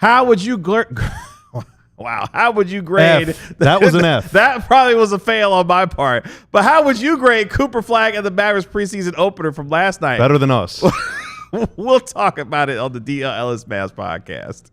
How would you Wow, how would you grade? F. That was an F. That probably was a fail on my part. But how would you grade Cooper Flagg and the Mavericks preseason opener from last night? Better than us. We'll talk about it on the DLLS Mavs podcast.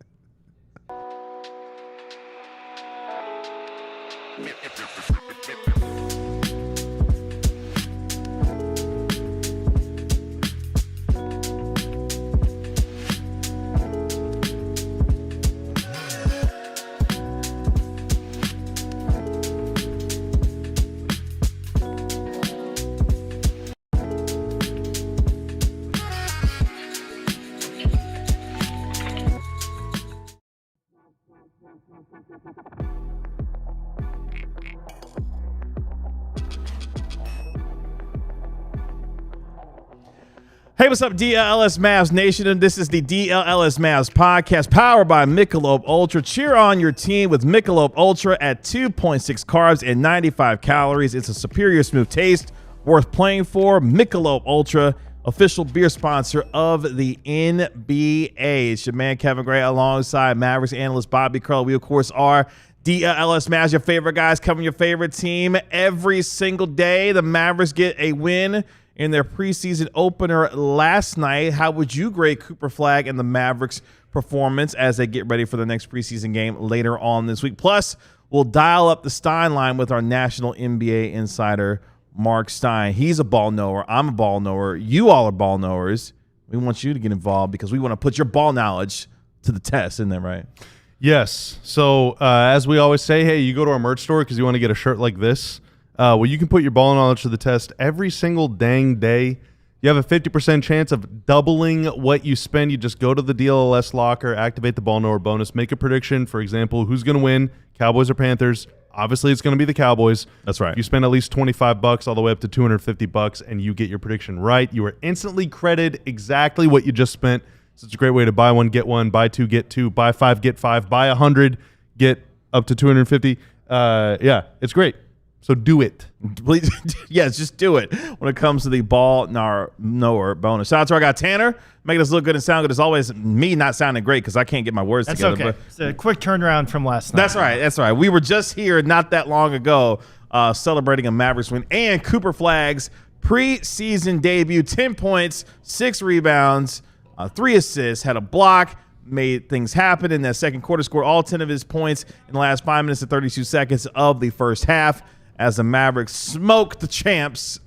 Hey, what's up, DLLS Mavs Nation? And this is the DLLS Mavs podcast powered by Michelob Ultra. Cheer on your team with Michelob Ultra at 2.6 carbs and 95 calories. It's a superior smooth taste worth playing for. Michelob Ultra, official beer sponsor of the NBA. It's your man, Kevin Gray, alongside Mavericks analyst Bobby Curl. We, of course, are DLLS Mavs, your favorite guys, covering your favorite team every single day. The Mavericks get a win in their preseason opener last night. How would you grade Cooper Flagg and the Mavericks' performance as they get ready for the next preseason game later on this week? Plus, we'll dial up the Stein Line with our national NBA insider, Marc Stein. He's a ball knower. I'm a ball knower. You all are ball knowers. We want you to get involved because we want to put your ball knowledge to the test, isn't that right? Yes. So as we always say, hey, you go to our merch store because you want to get a shirt like this. Well, you can put your ball knowledge to the test every single dang day. You have a 50% chance of doubling what you spend. You just go to the DLLS locker, activate the ball knower bonus, make a prediction. For example, who's going to win, Cowboys or Panthers? Obviously, it's going to be the Cowboys. That's right. You spend at least $25 all the way up to $250, and you get your prediction right. You are instantly credited exactly what you just spent. So it's a great way to buy one, get one, buy two, get two, buy five, get five, buy 100, get up to 250. Yeah, it's great. So do it. Please, yes, just do it when it comes to the ball knower bonus. Shout out to our guy Tanner, making us look good and sound good. As always, me not sounding great because I can't get my words That's together. Okay. It's a quick turnaround from last night. That's right. That's right. We were just here not that long ago celebrating a Mavericks win and Cooper Flagg's preseason debut. 10 points, 6 rebounds, 3 assists, had a block, made things happen in that second quarter, scored all 10 of his points in the last 5 minutes and 32 seconds of the first half, as the Mavericks smoked the champs,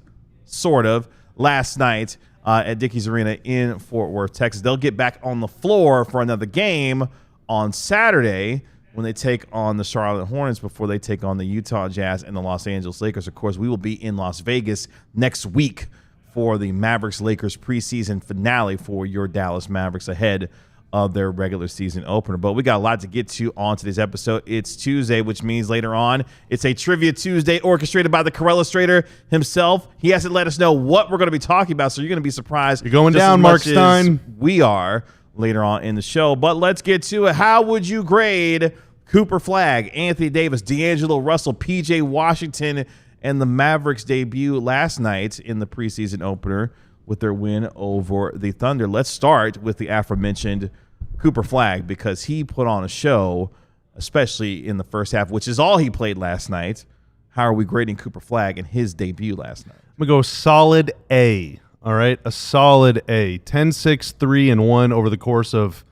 sort of, last night at Dickies Arena in Fort Worth, Texas. They'll get back on the floor for another game on Saturday when they take on the Charlotte Hornets before they take on the Utah Jazz and the Los Angeles Lakers. Of course, we will be in Las Vegas next week for the Mavericks-Lakers preseason finale for your Dallas Mavericks ahead of their regular season opener. But we got a lot to get to on today's episode. It's Tuesday, which means later on it's a Trivia Tuesday orchestrated by the Corellustrator himself. He hasn't let us know what we're going to be talking about, so you're going to be surprised. You're going down, Marc Stein. We are later on in the show. But let's get to it. How would you grade Cooper Flagg, Anthony Davis, D'Angelo Russell, PJ Washington, and the Mavericks' debut last night in the preseason opener with their win over the Thunder? Let's start with the aforementioned Cooper Flagg because he put on a show, especially in the first half, which is all he played last night. How are we grading Cooper Flagg in his debut last night? I'm going to go solid A, all right? A solid A. 10, 6, 3, and 1 over the course of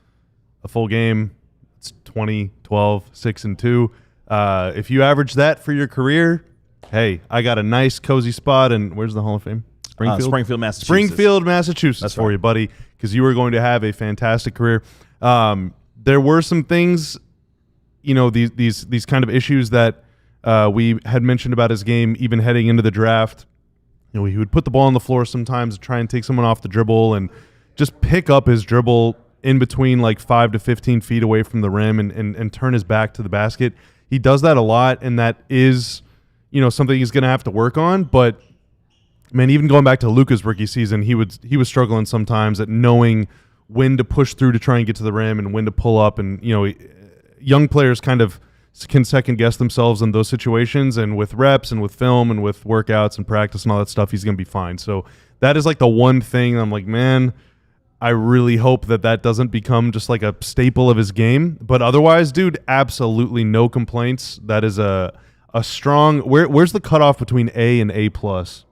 a full game. It's 20, 12, 6, and 2. If you average that for your career, hey, I got a nice, cozy spot. And where's the Hall of Fame? Springfield, Massachusetts. Springfield, Massachusetts. That's for you, buddy, because you are going to have a fantastic career. There were some things, these kind of issues that we had mentioned about his game, even heading into the draft. He would put the ball on the floor sometimes to try and take someone off the dribble and just pick up his dribble in between like 5 to 15 feet away from the rim and turn his back to the basket. He does that a lot, and that is, something he's going to have to work on. But man, even going back to Luka's rookie season, he was struggling sometimes at knowing when to push through to try and get to the rim and when to pull up. And, young players kind of can second guess themselves in those situations. And with reps and with film and with workouts and practice and all that stuff, he's going to be fine. So that is like the one thing I'm like, man, I really hope that doesn't become just like a staple of his game. But otherwise, dude, absolutely no complaints. That is a strong. Where's the cutoff between A and A plus?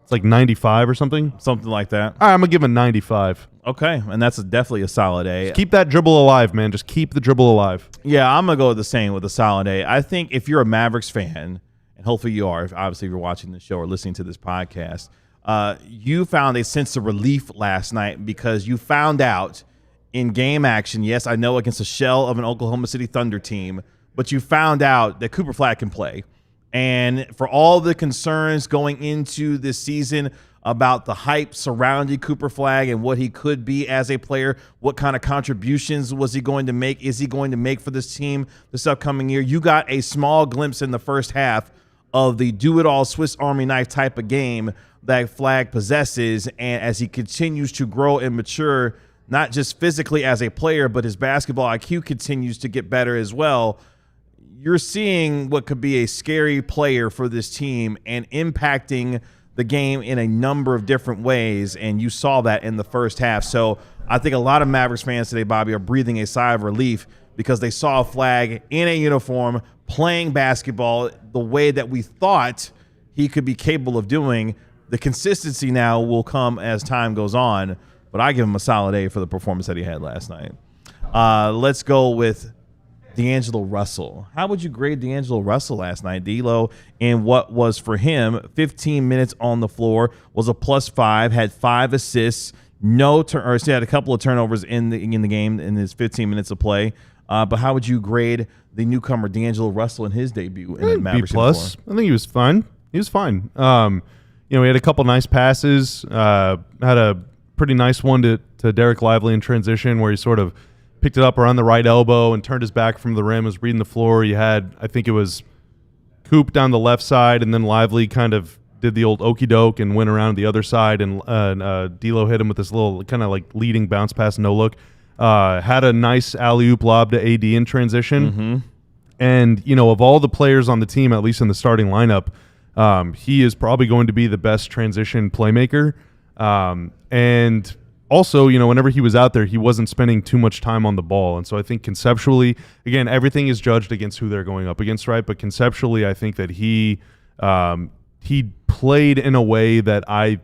It's like 95 or something. Something like that. All right, I'm gonna give him a 95. Okay, and that's definitely a solid A. Just keep that dribble alive, man. Just keep the dribble alive. Yeah, I'm gonna go with the same with a solid A. I think if you're a Mavericks fan, and hopefully you are, obviously if you're watching the show or listening to this podcast, you found a sense of relief last night because you found out in game action, yes, I know against a shell of an Oklahoma City Thunder team, but you found out that Cooper Flagg can play. And for all the concerns going into this season about the hype surrounding Cooper Flagg and what he could be as a player, what kind of contributions was he going to make? Is he going to make for this team this upcoming year? You got a small glimpse in the first half of the do-it-all Swiss Army knife type of game that Flagg possesses, and as he continues to grow and mature, not just physically as a player, but his basketball IQ continues to get better as well, you're seeing what could be a scary player for this team and impacting the game in a number of different ways, and you saw that in the first half. So I think a lot of Mavericks fans today, Bobby, are breathing a sigh of relief because they saw Flagg in a uniform playing basketball the way that we thought he could be capable of doing. The consistency now will come as time goes on, but I give him a solid A for the performance that he had last night. Let's go with D'Angelo Russell. How would you grade D'Angelo Russell last night, D'Lo? And what was for him 15 minutes on the floor, was a +5, had 5 assists, he had a couple of turnovers in the game in his 15 minutes of play. But how would you grade the newcomer D'Angelo Russell in his debut in the Mavericks? B+. I think he was fine. He was fine. He had a couple nice passes. Had a pretty nice one to Derek Lively in transition where he sort of picked it up around the right elbow and turned his back from the rim, was reading the floor. You had, I think it was Coop down the left side, and then Lively kind of did the old okey doke and went around the other side, and D'Lo hit him with this little kind of like leading bounce pass, no look. Had a nice alley-oop lob to AD in transition. Mm-hmm. And, of all the players on the team, at least in the starting lineup, he is probably going to be the best transition playmaker. And also, whenever he was out there, he wasn't spending too much time on the ball. And so I think conceptually, again, everything is judged against who they're going up against, right? But conceptually, I think that he played in a way that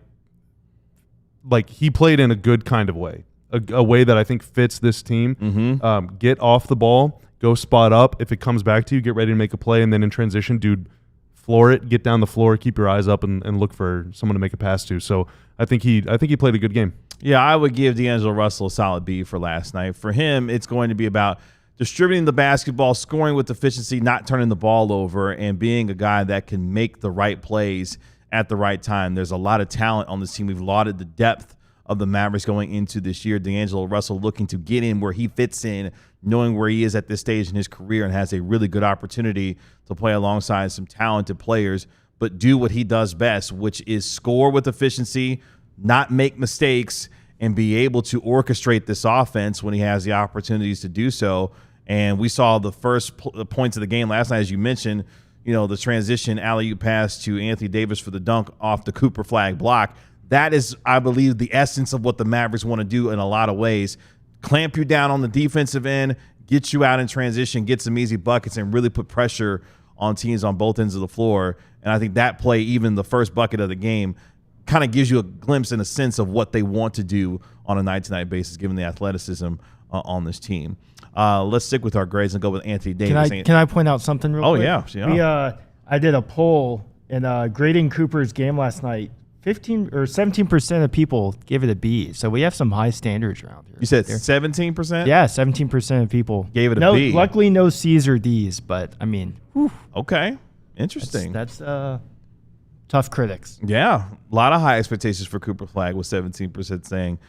he played in a good kind of way, a way that I think fits this team. Mm-hmm. Get off the ball, go spot up. If it comes back to you, get ready to make a play. And then in transition, dude, floor it, get down the floor, keep your eyes up, and look for someone to make a pass to. So I think he played a good game. Yeah, I would give D'Angelo Russell a solid B for last night. For him, it's going to be about distributing the basketball, scoring with efficiency, not turning the ball over, and being a guy that can make the right plays at the right time. There's a lot of talent on this team. We've lauded the depth of the Mavericks going into this year. D'Angelo Russell looking to get in where he fits in, knowing where he is at this stage in his career, and has a really good opportunity to play alongside some talented players, but do what he does best, which is score with efficiency, not make mistakes, and be able to orchestrate this offense when he has the opportunities to do so. And we saw the first points of the game last night, as you mentioned, the transition alley-oop pass to Anthony Davis for the dunk off the Cooper Flagg block. That is, I believe, the essence of what the Mavericks want to do in a lot of ways. Clamp you down on the defensive end, get you out in transition, get some easy buckets, and really put pressure on teams on both ends of the floor. And I think that play, even the first bucket of the game, kind of gives you a glimpse and a sense of what they want to do on a night-to-night basis, given the athleticism on this team. Let's stick with our grades and go with Anthony Davis. Can I point out something real quick? Yeah. I did a poll in grading Cooper's game last night. 15 or 17% of people gave it a B. So we have some high standards around here. You said 17%? Yeah, 17% of people gave it a B. Luckily, no C's or D's, but I mean, whew, okay, interesting. That's tough critics. Yeah, a lot of high expectations for Cooper Flagg, with 17% saying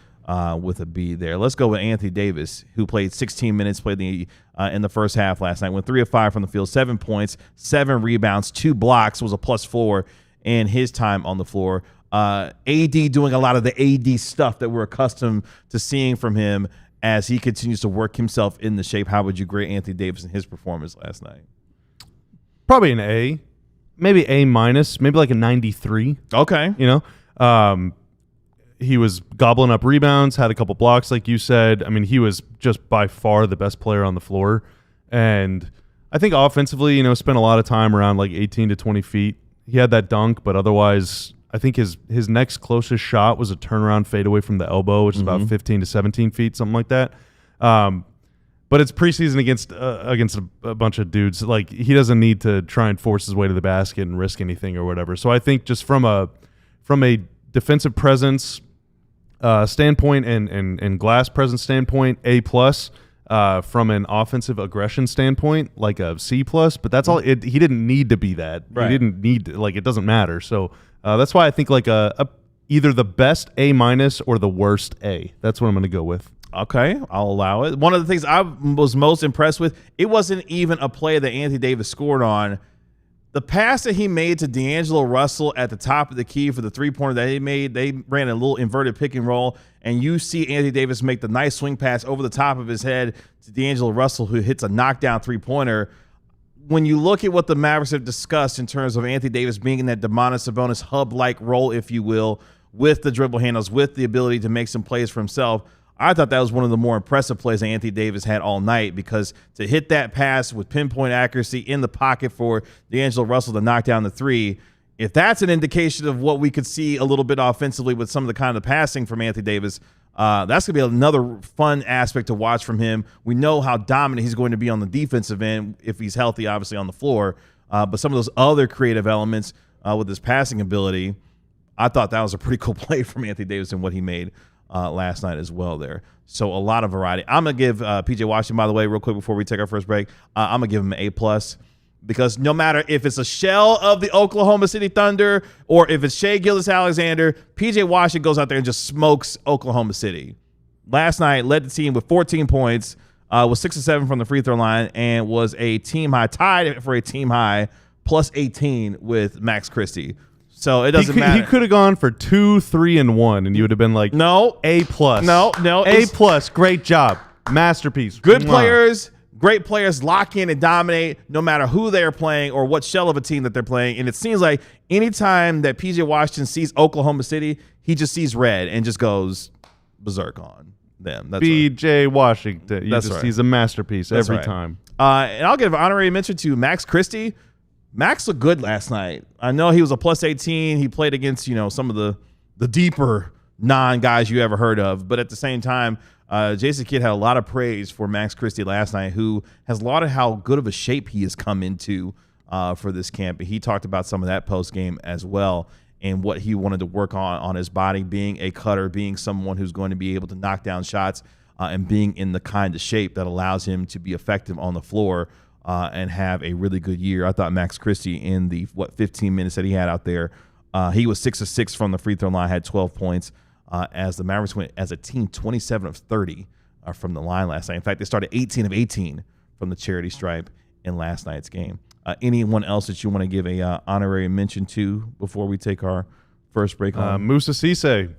with a B there. Let's go with Anthony Davis, who played 16 minutes, played in the first half last night, went 3 of 5 from the field, 7 points, 7 rebounds, 2 blocks, was a +4 in his time on the floor. AD doing a lot of the AD stuff that we're accustomed to seeing from him as he continues to work himself in the shape. How would you grade Anthony Davis and his performance last night? Probably an A, maybe A-, maybe like a 93. Okay. he was gobbling up rebounds, had a couple blocks, like you said. I mean, he was just by far the best player on the floor. And I think offensively, spent a lot of time around like 18 to 20 feet. He had that dunk, but otherwise, I think his next closest shot was a turnaround fadeaway from the elbow, which is about 15 to 17 feet, something like that. But it's preseason against a bunch of dudes. Like, he doesn't need to try and force his way to the basket and risk anything or whatever. So I think just from a defensive presence standpoint and glass presence standpoint, A+. From an offensive aggression standpoint, like a C+. But that's all. He didn't need to be that. Right. He didn't need it doesn't matter. So that's why I think like either the best A- or the worst A. That's what I'm going to go with. Okay, I'll allow it. One of the things I was most impressed with, it wasn't even a play that Anthony Davis scored on. The pass that he made to D'Angelo Russell at the top of the key for the three-pointer that he made, they ran a little inverted pick and roll, and you see Anthony Davis make the nice swing pass over the top of his head to D'Angelo Russell, who hits a knockdown three-pointer. When you look at what the Mavericks have discussed in terms of Anthony Davis being in that Domantas Sabonis hub-like role, if you will, with the dribble handles, with the ability to make some plays for himself, I thought that was one of the more impressive plays that Anthony Davis had all night, because to hit that pass with pinpoint accuracy in the pocket for D'Angelo Russell to knock down the three, if that's an indication of what we could see a little bit offensively with some of the kind of passing from Anthony Davis, that's going to be another fun aspect to watch from him. We know how dominant he's going to be on the defensive end if he's healthy, obviously, on the floor. But some of those other creative elements with his passing ability, I thought that was a pretty cool play from Anthony Davis and what he made last night as well there. So a lot of variety. I'm going to give P.J. Washington, by the way, real quick before we take our first break, I'm going to give him an A+, because no matter if it's a shell of the Oklahoma City Thunder or if it's Shai Gilgeous-Alexander, P.J. Washington goes out there and just smokes Oklahoma City. Last night, led the team with 14 points, was 6 of 7 from the free throw line, and was a team high, tied for a team high, plus 18 with Max Christie. So it doesn't matter. He could have gone for 2, 3, and 1, and you would have been like, no, A+. No, A+. Great job. Masterpiece. Good players, great players lock in and dominate no matter who they're playing or what shell of a team that they're playing. And it seems like anytime that P.J. Washington sees Oklahoma City, he just sees red and just goes berserk on them. That's P.J. Washington. That's right. He's a masterpiece every time. And I'll give an honorary mention to Max Christie. Max looked good last night. I know he was a plus 18. He played against, some of the deeper non-guys you ever heard of. But at the same time, Jason Kidd had a lot of praise for Max Christie last night, who has lauded how good of a shape he has come into for this camp. And he talked about some of that post-game as well and what he wanted to work on his body, being a cutter, being someone who's going to be able to knock down shots and being in the kind of shape that allows him to be effective on the floor. And have a really good year. I thought Max Christie in the 15 minutes that he had out there, he was 6 of 6 from the free throw line, had 12 points. As the Mavericks went as a team 27 of 30 from the line last night. In fact, they started 18 of 18 from the charity stripe in last night's game. Anyone else that you want to give a honorary mention to before we take our first break? Moussa Cisse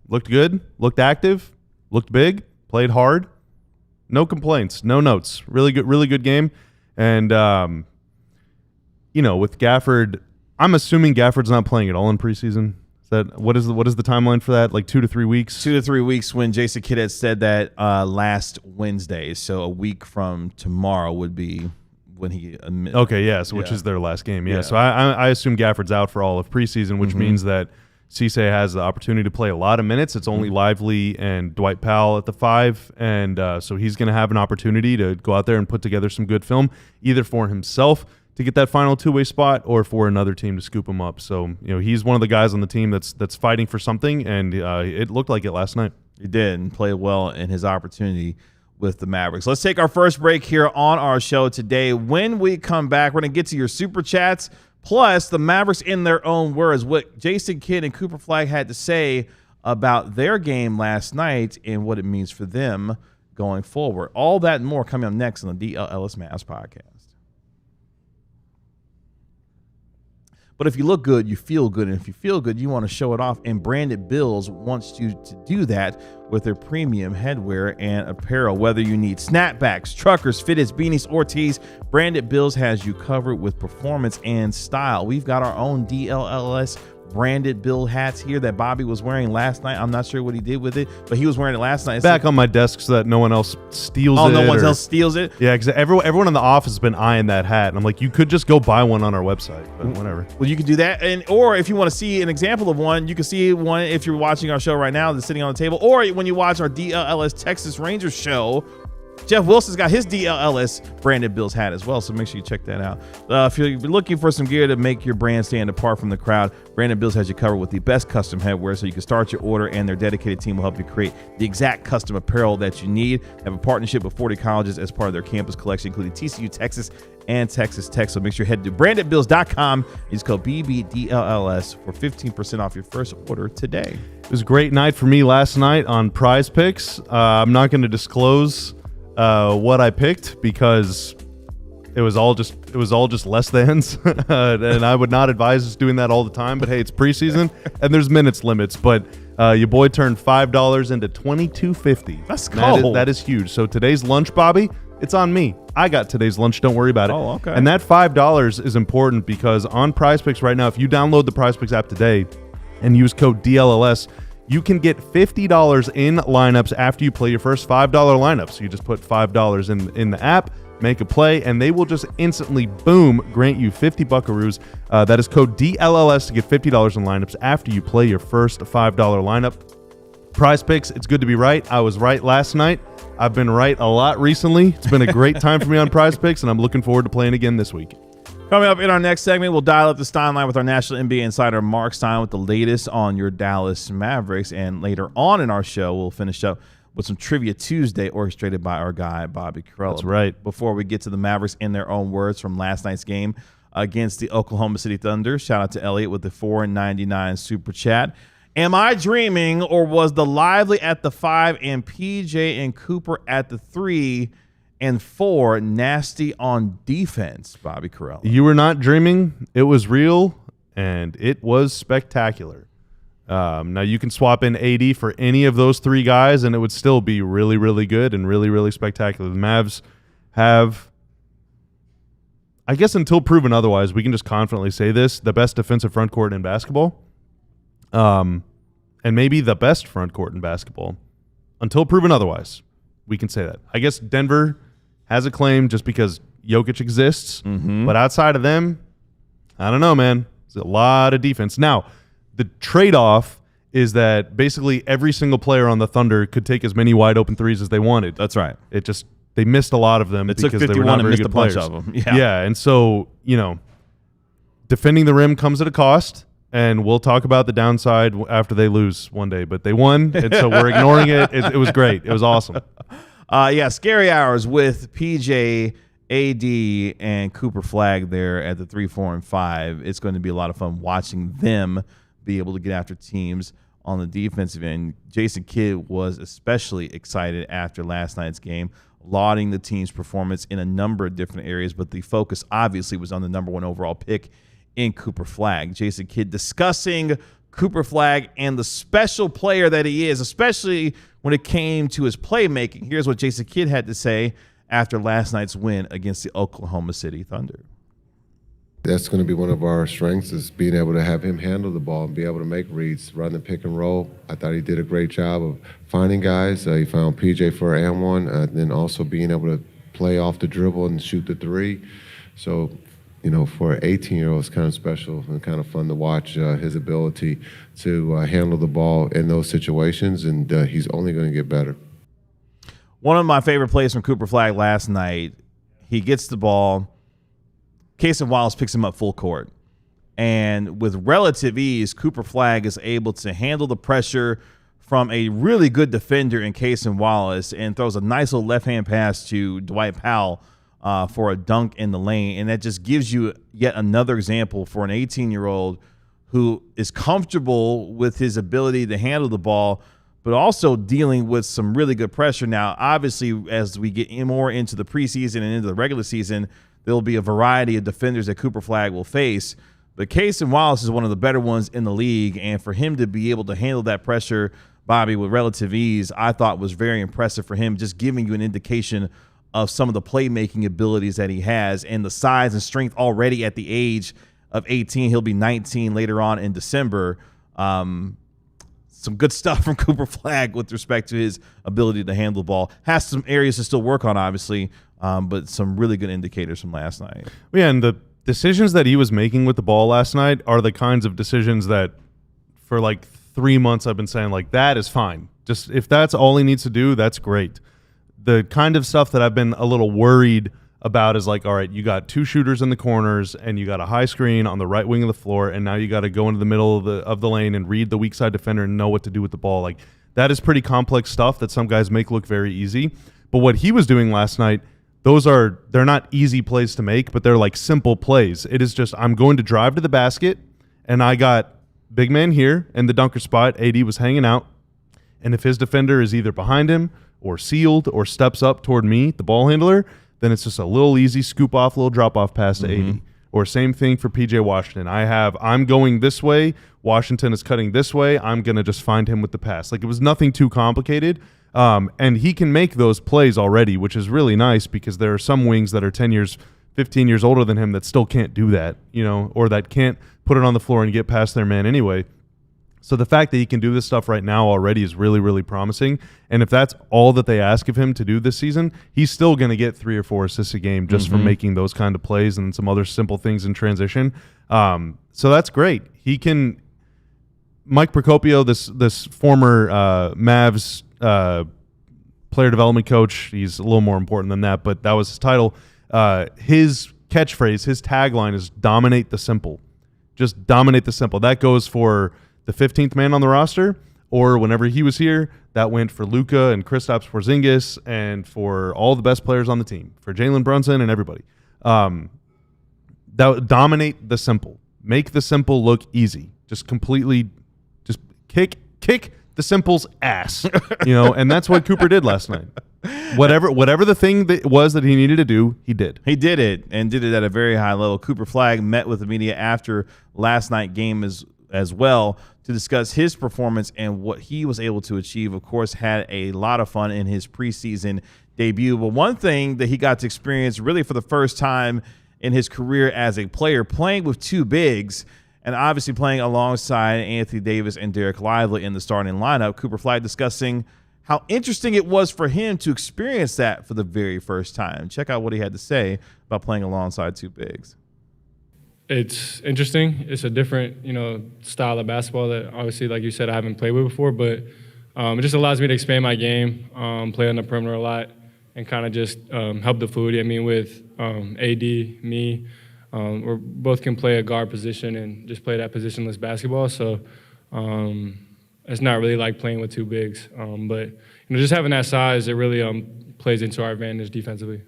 looked good, looked active, looked big, played hard. No complaints, no notes. Really good game. And, with Gafford, I'm assuming Gafford's not playing at all in preseason. What is the timeline for that? Like 2 to 3 weeks? 2 to 3 weeks, when Jason Kidd had said that last Wednesday. So a week from tomorrow would be when he admitted. Okay, yes, which is their last game. Yeah. So I assume Gafford's out for all of preseason, which means that Cisse has the opportunity to play a lot of minutes. It's only Lively and Dwight Powell at the 5, and so he's going to have an opportunity to go out there and put together some good film, either for himself to get that final two-way spot or for another team to scoop him up. So he's one of the guys on the team that's fighting for something, and it looked like it last night. He did, and played well in his opportunity with the Mavericks. Let's take our first break here on our show today. When we come back, we're going to get to your Super Chats. Plus, the Mavericks, in their own words, what Jason Kidd and Cooper Flagg had to say about their game last night and what it means for them going forward. All that and more coming up next on the DLLS Mavs podcast. But if you look good, you feel good. And if you feel good, you want to show it off. And Branded Bills wants you to do that with their premium headwear and apparel. Whether you need snapbacks, truckers, fitteds, beanies, or tees, Branded Bills has you covered with performance and style. We've got our own DLLS branded Bill hats here that Bobby was wearing last night. I'm not sure what he did with it, but he was wearing it last night. Back on my desk so that no one else steals it. Oh, no one else steals it? Yeah, because everyone in the office has been eyeing that hat. And I'm like, you could just go buy one on our website, but whatever. Well, you can do that. Or if you want to see an example of one, you can see one if you're watching our show right now that's sitting on the table. Or when you watch our DLLS Texas Rangers show, Jeff Wilson's got his DLLS branded Bills hat as well, so make sure you check that out. If you're looking for some gear to make your brand stand apart from the crowd, Branded Bills has you covered with the best custom headwear, so you can start your order, and their dedicated team will help you create the exact custom apparel that you need. They have a partnership with 40 colleges as part of their campus collection, including TCU, Texas, and Texas Tech. So make sure you head to brandedbills.com. Use code BBDLLS for 15% off your first order today. It was a great night for me last night on Prize Picks. I'm not going to disclose what I picked because it was all just less thans, and I would not advise us doing that all the time. But hey, it's preseason and there's minutes limits. But your boy turned $5 into $22.50. That's cool. That is huge. So today's lunch, Bobby, it's on me. I got today's lunch. Don't worry about it. Oh, okay. And that $5 is important because on Prize Picks right now, if you download the Prize Picks app today and use code DLLS, you can get $50 in lineups after you play your first $5 lineup. So you just put $5 in the app, make a play, and they will just instantly, boom, grant you 50 buckaroos. That is code DLLS to get $50 in lineups after you play your first $5 lineup. Prize Picks, it's good to be right. I was right last night. I've been right a lot recently. It's been a great time for me on Prize Picks, and I'm looking forward to playing again this week. Coming up in our next segment, we'll dial up the Stein Line with our national NBA insider, Marc Stein, with the latest on your Dallas Mavericks. And later on in our show, we'll finish up with some Trivia Tuesday orchestrated by our guy, Bobby Carell. That's right. Before we get to the Mavericks in their own words from last night's game against the Oklahoma City Thunder, shout out to Elliot with the $4.99 super chat. Am I dreaming, or was the Lively at the 5 and PJ and Cooper at the 3 and 4 nasty on defense, Bobby Carell? You were not dreaming. It was real, and it was spectacular. Now, you can swap in AD for any of those three guys, and it would still be really, really good and really, really spectacular. The Mavs have, I guess until proven otherwise, we can just confidently say this, the best defensive front court in basketball, and maybe the best front court in basketball. Until proven otherwise, we can say that. I guess Denver has a claim just because Jokic exists, but outside of them, I don't know, man. There's a lot of defense. Now, the trade-off is that basically every single player on the Thunder could take as many wide-open threes as they wanted. That's right. It just, they missed a lot of them because they were not very good players. Of them. Yeah, and so, defending the rim comes at a cost, and we'll talk about the downside after they lose one day. But they won, and so we're ignoring it. It was great. It was awesome. Scary hours with PJ, AD, and Cooper Flagg there at the 3, 4, and 5. It's going to be a lot of fun watching them be able to get after teams on the defensive end. Jason Kidd was especially excited after last night's game, lauding the team's performance in a number of different areas, but the focus obviously was on the number 1 overall pick in Cooper Flagg. Jason Kidd discussing Cooper Flagg and the special player that he is, especially when it came to his playmaking. Here's what Jason Kidd had to say after last night's win against the Oklahoma City Thunder. That's going to be one of our strengths, is being able to have him handle the ball and be able to make reads, run the pick and roll. I thought he did a great job of finding guys. He found PJ for and one, then also being able to play off the dribble and shoot the 3. So, for an 18-year-old, it's kind of special and kind of fun to watch his ability to handle the ball in those situations, and he's only going to get better. One of my favorite plays from Cooper Flagg last night, he gets the ball. Casey Wallace picks him up full court. And with relative ease, Cooper Flagg is able to handle the pressure from a really good defender in Casey Wallace and throws a nice little left-hand pass to Dwight Powell for a dunk in the lane. And that just gives you yet another example for an 18-year-old who is comfortable with his ability to handle the ball, but also dealing with some really good pressure. Now, obviously, as we get more into the preseason and into the regular season, there'll be a variety of defenders that Cooper Flagg will face. But Casey Wallace is one of the better ones in the league, and for him to be able to handle that pressure, Bobby, with relative ease, I thought was very impressive for him, just giving you an indication of some of the playmaking abilities that he has and the size and strength already at the age of 18. He'll be 19 later on in December. Some good stuff from Cooper Flagg with respect to his ability to handle the ball. Has some areas to still work on, obviously, but some really good indicators from last night. Yeah, and the decisions that he was making with the ball last night are the kinds of decisions that for like 3 months I've been saying, like, that is fine. Just if that's all he needs to do, that's great. The kind of stuff that I've been a little worried about is like, all right, you got 2 shooters in the corners and you got a high screen on the right wing of the floor, and now you got to go into the middle of the lane and read the weak side defender and know what to do with the ball. Like, that is pretty complex stuff that some guys make look very easy. But what he was doing last night, they're not easy plays to make, but they're like simple plays. It is just, I'm going to drive to the basket, and I got big man here in the dunker spot. AD was hanging out, and if his defender is either behind him or sealed or steps up toward me, the ball handler, then it's just a little easy scoop off, little drop off pass to AD. Or same thing for PJ Washington. I'm going this way. Washington is cutting this way. I'm going to just find him with the pass. Like, it was nothing too complicated. And he can make those plays already, which is really nice because there are some wings that are 10 years, 15 years older than him that still can't do that, or that can't put it on the floor and get past their man anyway. So the fact that he can do this stuff right now already is really, really promising. And if that's all that they ask of him to do this season, he's still going to get 3 or 4 assists a game just from making those kind of plays and some other simple things in transition. So that's great. He can. Mike Procopio, this former Mavs player development coach, he's a little more important than that, but that was his title. His catchphrase, his tagline is "Dominate the simple." Just dominate the simple. That goes for the 15th man on the roster, or whenever he was here, that went for Luka and Kristaps Porzingis and for all the best players on the team, for Jalen Brunson and everybody. That dominate the simple. Make the simple look easy. Just completely, just kick the simple's ass, and that's what Cooper did last night. Whatever the thing that was that he needed to do, he did. He did it, and did it at a very high level. Cooper Flagg met with the media after last night's game as well to discuss his performance and what he was able to achieve. Of course, had a lot of fun in his preseason debut. But one thing that he got to experience really for the first time in his career as a player, playing with 2 bigs, and obviously playing alongside Anthony Davis and Derek Lively in the starting lineup. Cooper Flagg discussing how interesting it was for him to experience that for the very first time. Check out what he had to say about playing alongside 2 bigs. It's interesting. It's a different, style of basketball that obviously, like you said, I haven't played with before, but it just allows me to expand my game, play on the perimeter a lot, and kind of just help the food. I mean, with AD, me, we both can play a guard position and just play that positionless basketball. So it's not really like playing with 2 bigs. But just having that size, it really plays into our advantage defensively.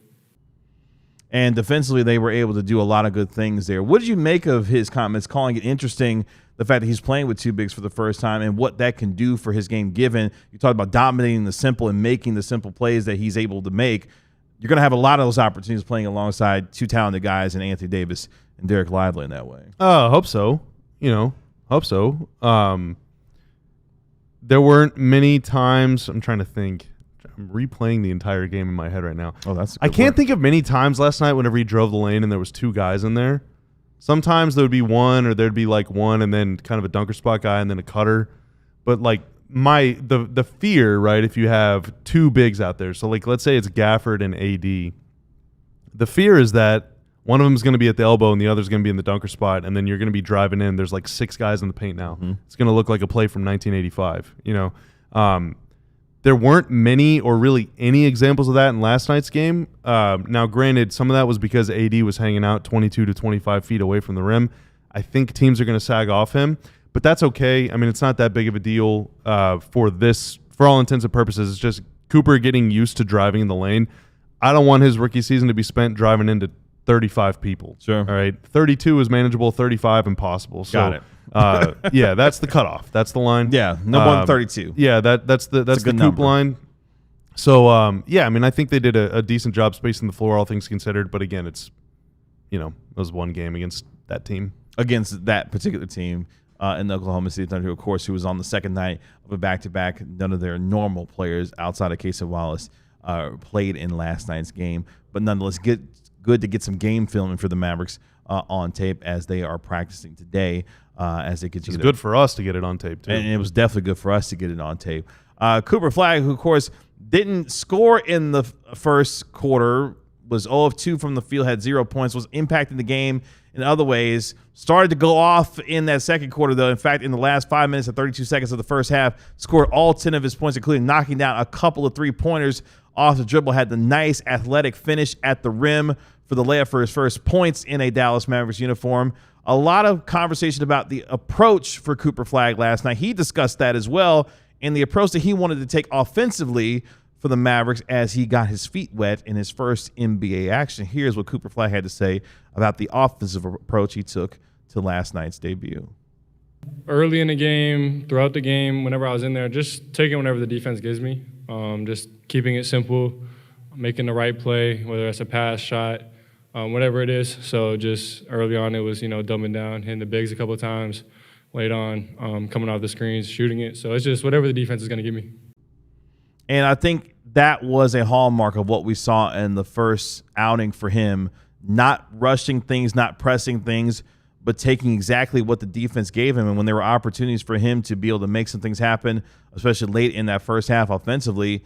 And defensively, they were able to do a lot of good things there. What did you make of his comments, calling it interesting, the fact that he's playing with 2 bigs for the first time and what that can do for his game, given you talked about dominating the simple and making the simple plays that he's able to make? You're going to have a lot of those opportunities playing alongside 2 talented guys in Anthony Davis and Derek Lively in that way. Hope so. Hope so. There weren't many times. I'm trying to think. I'm replaying the entire game in my head right now. Oh, that's. I can't think of many times last night whenever he drove the lane and there was 2 guys in there. Sometimes there would be one, or there'd be like one and then kind of a dunker spot guy and then a cutter. But like the fear, right? If you have 2 bigs out there, so like let's say it's Gafford and AD, the fear is that one of them is going to be at the elbow and the other is going to be in the dunker spot, and then you're going to be driving in. There's like 6 guys in the paint now. It's going to look like a play from 1985. There weren't many or really any examples of that in last night's game. Now, granted, some of that was because AD was hanging out 22 to 25 feet away from the rim. I think teams are going to sag off him, but that's okay. I mean, it's not that big of a deal for all intents and purposes. It's just Cooper getting used to driving in the lane. I don't want his rookie season to be spent driving into 35 people. Sure. All right. 32 is manageable, 35 impossible. So, got it. Yeah, that's the cutoff. That's the line. Yeah, no more than 32. Yeah, that's the Coop number. line. So yeah, I mean, I think they did a decent job spacing the floor, all things considered. But again, it's it was one game against that team. Against that particular team in the Oklahoma City Thunder, of course, who was on the second night of a back-to-back. None of their normal players outside of Casey Wallace played in last night's game. But nonetheless, good to get some game filming for the Mavericks on tape as they are practicing today. As they continue. It's good for us to get it on tape too, and it was definitely good for us to get it on tape. Cooper Flagg, who of course didn't score in the first quarter, was 0 of 2 from the field, had 0 points, was impacting the game in other ways. Started to go off in that second quarter, though. In fact, in the last 5 minutes and 32 seconds of the first half, scored all 10 of his points, including knocking down a couple of three-pointers off the dribble. Had the nice athletic finish at the rim for the layup for his first points in a Dallas Mavericks uniform. A lot of conversation about the approach for Cooper Flagg last night. He discussed that as well, and the approach that he wanted to take offensively for the Mavericks as he got his feet wet in his first NBA action. Here's what Cooper Flagg had to say about the offensive approach he took to last night's debut. Early in the game, throughout the game, whenever I was in there, just taking whatever the defense gives me, just keeping it simple, making the right play, whether it's a pass, shot, whatever it is. So just early on, it was, dumbing down, hitting the bigs a couple of times, late on, coming off the screens, shooting it. So it's just whatever the defense is going to give me. And I think that was a hallmark of what we saw in the first outing for him, not rushing things, not pressing things, but taking exactly what the defense gave him. And when there were opportunities for him to be able to make some things happen, especially late in that first half offensively,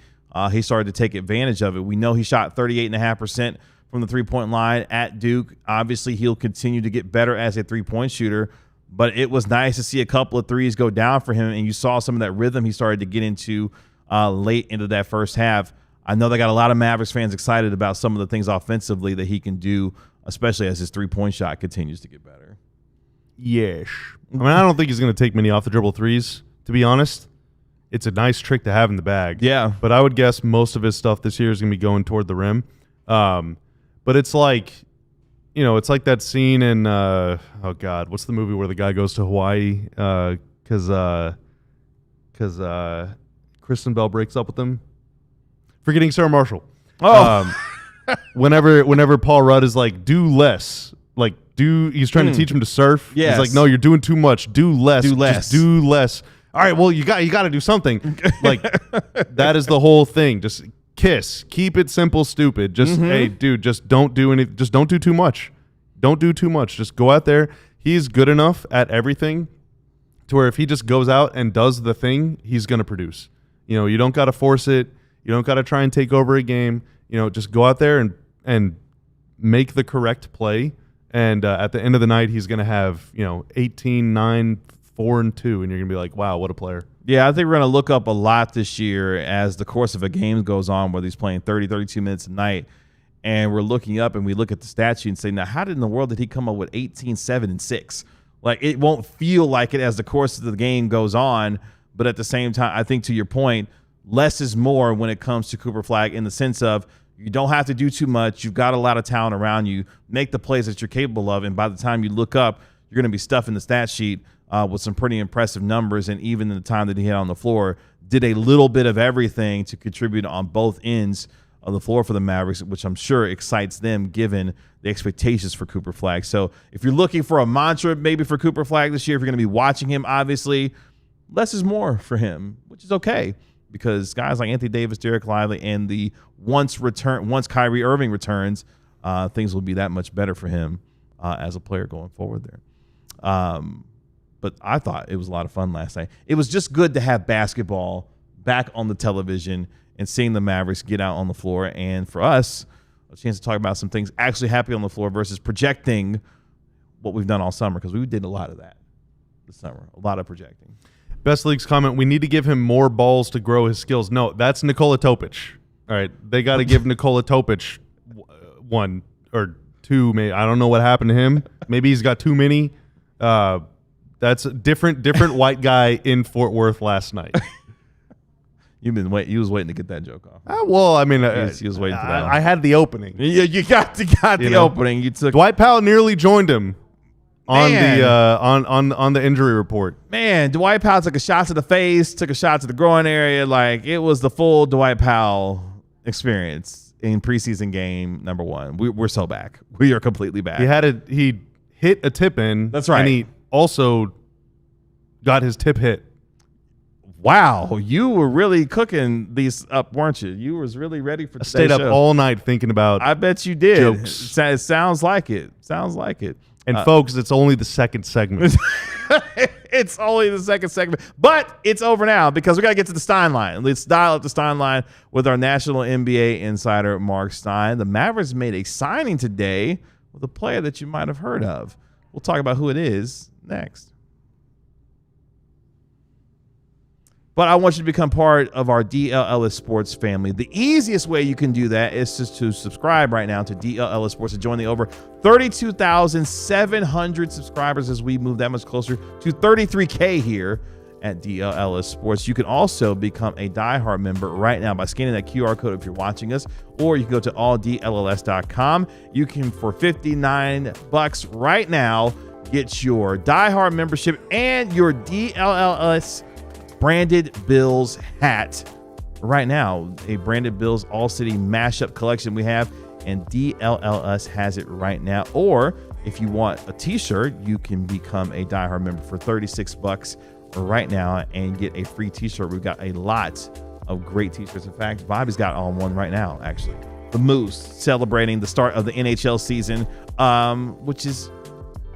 he started to take advantage of it. We know he shot 38.5% from the three-point line at Duke. Obviously, he'll continue to get better as a three-point shooter, but it was nice to see a couple of threes go down for him, and you saw some of that rhythm he started to get into late into that first half. I know they got a lot of Mavericks fans excited about some of the things offensively that he can do, especially as his three-point shot continues to get better. Yes. I mean, I don't think he's going to take many off-the-dribble threes, to be honest. It's a nice trick to have in the bag. Yeah. But I would guess most of his stuff this year is going to be going toward the rim. But it's like, it's like that scene in, oh God, what's the movie where the guy goes to Hawaii because Kristen Bell breaks up with him? Forgetting Sarah Marshall. Oh. Whenever Paul Rudd is like, do less. Like, he's trying to teach him to surf. Yes. He's like, no, you're doing too much. Do less. Do less. Just do less. All right, well, you got to do something. Like, that is the whole thing. Just kiss. Keep it simple, stupid. Just, hey, dude, just don't do anything. Just don't do too much. Don't do too much. Just go out there. He's good enough at everything to where if he just goes out and does the thing, he's going to produce. You don't got to force it. You don't got to try and take over a game. Just go out there and make the correct play. And at the end of the night, he's going to have, 18, 9, 4, and 2. And you're going to be like, wow, what a player. Yeah, I think we're going to look up a lot this year as the course of a game goes on, whether he's playing 30, 32 minutes a night. And we're looking up and we look at the stat sheet and say, now, how in the world did he come up with 18, 7, and 6? Like, it won't feel like it as the course of the game goes on. But at the same time, I think to your point, less is more when it comes to Cooper Flagg in the sense of you don't have to do too much. You've got a lot of talent around you. Make the plays that you're capable of. And by the time you look up, you're going to be stuffing the stat sheet with some pretty impressive numbers. And even in the time that he had on the floor, did a little bit of everything to contribute on both ends of the floor for the Mavericks, which I'm sure excites them given the expectations for Cooper Flagg. So if you're looking for a mantra maybe for Cooper Flagg this year, if you're going to be watching him, obviously, less is more for him, which is okay because guys like Anthony Davis, Derek Lively, and the once Kyrie Irving returns, things will be that much better for him as a player going forward there. But I thought it was a lot of fun last night. It was just good to have basketball back on the television and seeing the Mavericks get out on the floor. And for us, a chance to talk about some things actually happening on the floor versus projecting what we've done all summer, because we did a lot of that this summer, a lot of projecting. Best League's comment, we need to give him more balls to grow his skills. No, that's Nikola Topic. All right, they got to give Nikola Topic 1 or 2. Maybe. I don't know what happened to him. Maybe he's got too many. That's a different white guy in Fort Worth last night. You was waiting to get that joke off. Well, I mean, he was waiting for that. I had the opening. Yeah, you got the opening. You took Dwight Powell nearly joined him on the injury report. Man, Dwight Powell took a shot to the face, took a shot to the groin area. Like, it was the full Dwight Powell experience in preseason game number 1. We're so back. We are completely back. He hit a tip in. That's right. And he also got his tip hit. Wow, you were really cooking these up, weren't you? You was really ready for today's Stayed up show. all night thinking about. I bet you did. Jokes. It sounds like it. And folks, it's only the second segment. It's only the second segment, but it's over now because we got to get to the Stein Line. Let's dial up the Stein Line with our national NBA insider, Marc Stein. The Mavericks made a signing today with a player that you might have heard of. We'll talk about who it is next. But I want you to become part of our DLLS Sports family. The easiest way you can do that is just to subscribe right now to DLLS Sports and join the over 32,700 subscribers as we move that much closer to 33K here at DLLS Sports. You can also become a diehard member right now by scanning that QR code if you're watching us, or you can go to alldlls.com. You can, for $59 right now, get your diehard membership and your DLLS branded Bills hat right now. A branded Bills ALLCITY mashup collection we have, and DLLS has it right now. Or if you want a t-shirt, you can become a diehard member for $36 right now and get a free t-shirt. We've got a lot of great t-shirts. In fact, Bobby's got on one right now, actually. The Moose celebrating the start of the NHL season, which is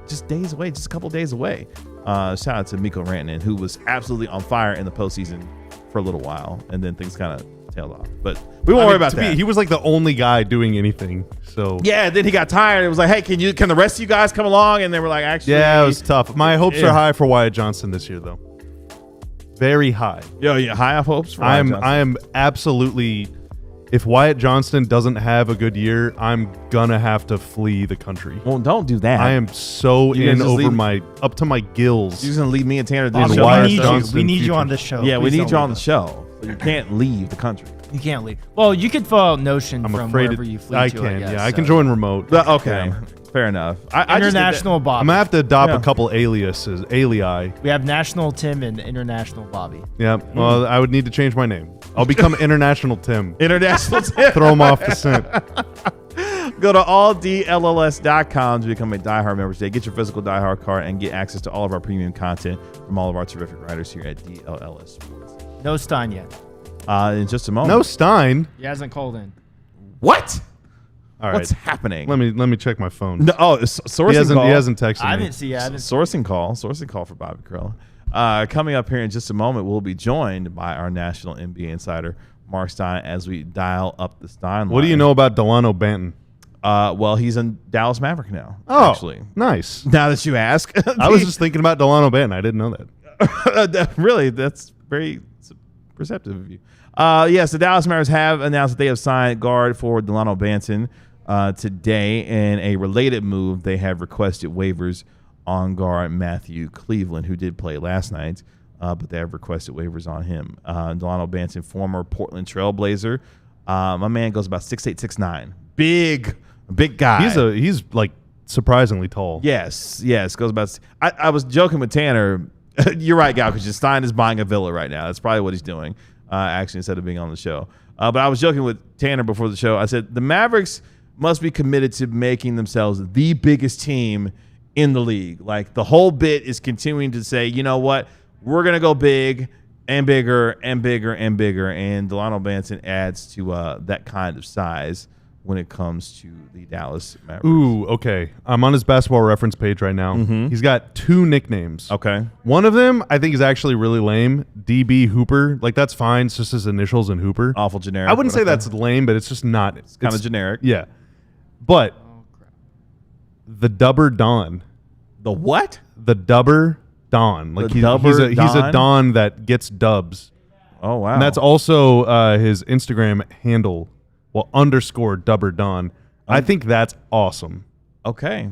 just days away, just a couple days away. Shout out to Mikko Rantanen, who was absolutely on fire in the postseason for a little while, and then things kind of tailed off. But we won't worry about that. He was like the only guy doing anything. So yeah, then he got tired. It was like, hey, can the rest of you guys come along? And they were like, actually, yeah, it was tough. My hopes are high for Wyatt Johnson this year, though. Very high. Yeah, high of hopes for I Wyatt Johnson. am absolutely. If Wyatt Johnston doesn't have a good year, I'm gonna have to flee the country. Well, don't do that. I am so You guys in just over leave- up to my gills. You're just gonna leave me and Tanner to do Bobby, the Wyatt we need you. Johnson We need you future. on the show. Yeah, we Please need don't you on leave the show. So you can't leave the country. You can't leave. Well, you could fill out Notion I'm from afraid wherever you flew I to. can. guess, Yeah, I can so. join remote. Okay, fair enough. I just did that. International Bobby. I'm gonna have to adopt Yeah. a couple aliases, alii. We have National Tim and International Bobby. Yeah. Well, I would need to change my name. I'll become International Tim. International tip. Throw him off the scent. Go to alldlls.com to become a diehard member today. Get your physical diehard card and get access to all of our premium content from all of our terrific writers here at DLLS Sports. No Stein yet. In just a moment. No Stein. He hasn't called in. What? All right. What's happening? Let me check my phone. No, sourcing He hasn't. call. He hasn't texted I me. didn't see. Sourcing call for Bobby Carroll. Coming up here in just a moment, we'll be joined by our national NBA insider, Marc Stein, as we dial up the Stein Line. What do you know about Delano Banton? Well, he's in Dallas Maverick now. Oh, actually, nice. now that you ask, I was just thinking about Delano Banton. I didn't know that. really, that's very perceptive of you. Yes, the Dallas Mavericks have announced that they have signed guard forward Delano Banton today. In a related move, they have requested waivers on guard Matthew Cleveland, who did play last night, but they have requested waivers on him. Delano Banton, former Portland Trailblazer. My man goes about 6'8", 6'9". Big guy. He's like surprisingly tall. Yes. Goes about. I was joking with Tanner. You're right, Gal, because Stein is buying a villa right now. That's probably what he's doing, actually, instead of being on the show. But I was joking with Tanner before the show. I said the Mavericks must be committed to making themselves the biggest team in the league. Like, the whole bit is continuing to say, you know what, we're going to go big and bigger and bigger and bigger. And Delano Banton adds to that kind of size when it comes to the Dallas Mavericks. Ooh, okay. I'm on his basketball reference page right now. He's got 2 nicknames. Okay. One of them I think is actually really lame. DB Hooper. Like, that's fine. It's just his initials and Hooper. Awful generic. I wouldn't say but okay. that's lame, but it's just not. It's kind of generic. Yeah. But the Dubber Don. The what? The Dubber Don. Like, The he's Dubber a Don? Don that gets dubs. Oh, wow. And that's also his Instagram handle. Well, _ Dubber Don. I think that's awesome. okay.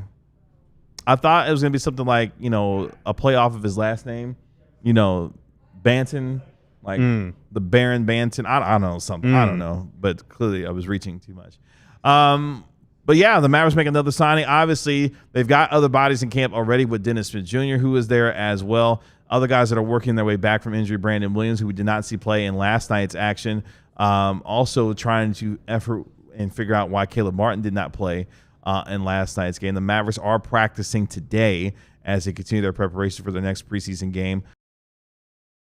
I thought it was going to be something like, a play off of his last name, Banton, like the Baron Banton. I don't know, something. I don't know, but clearly I was reaching too much. But yeah, the Mavericks make another signing. Obviously, they've got other bodies in camp already with Dennis Smith Jr., who is there as well. Other guys that are working their way back from injury, Brandon Williams, who we did not see play in last night's action. Also trying to effort and figure out why Caleb Martin did not play in last night's game. The Mavericks are practicing today as they continue their preparation for their next preseason game.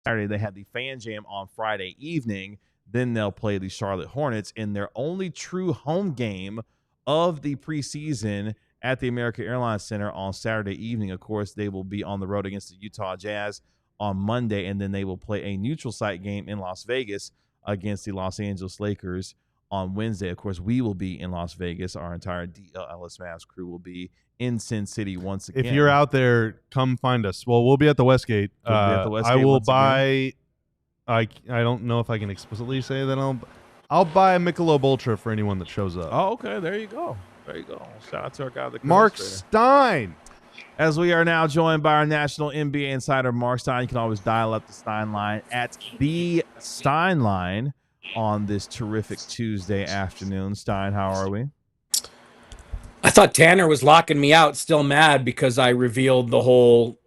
Saturday, they had the Fan Jam on Friday evening. Then they'll play the Charlotte Hornets in their only true home game of the preseason at the American Airlines Center on Saturday evening. Of course, they will be on the road against the Utah Jazz on Monday, and then they will play a neutral site game in Las Vegas against the Los Angeles Lakers on Wednesday. Of course, we will be in Las Vegas. Our entire DLLS Mavs crew will be in Sin City once again. If you're out there, come find us. Well, we'll be at the Westgate. We'll be at the I Westgate will once again. buy. I don't know if I can explicitly say that I'll buy a Michelob Ultra for anyone that shows up. Oh, okay. There you go. There you go. Shout out to our guy, the Marc administrator. Stein. As we are now joined by our national NBA insider, Marc Stein. You can always dial up the Stein Line at the Stein Line on this terrific Tuesday afternoon. Stein, how are we? I thought Tanner was locking me out, still mad because I revealed the whole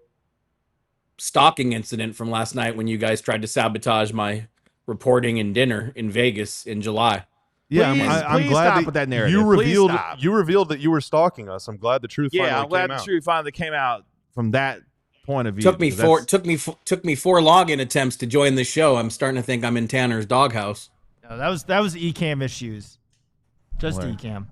stalking incident from last night when you guys tried to sabotage my reporting and dinner in Vegas in July. Yeah, I'm Please glad stop that with that narrative. you Please revealed stop. you revealed that you were stalking us. I'm glad the truth Yeah, finally I'm glad came the out. truth finally came out from that point of view. Took me because four that's- took me 4 login attempts to join the show. I'm starting to think I'm in Tanner's doghouse. No, that was Ecamm issues. Just Where? Ecamm.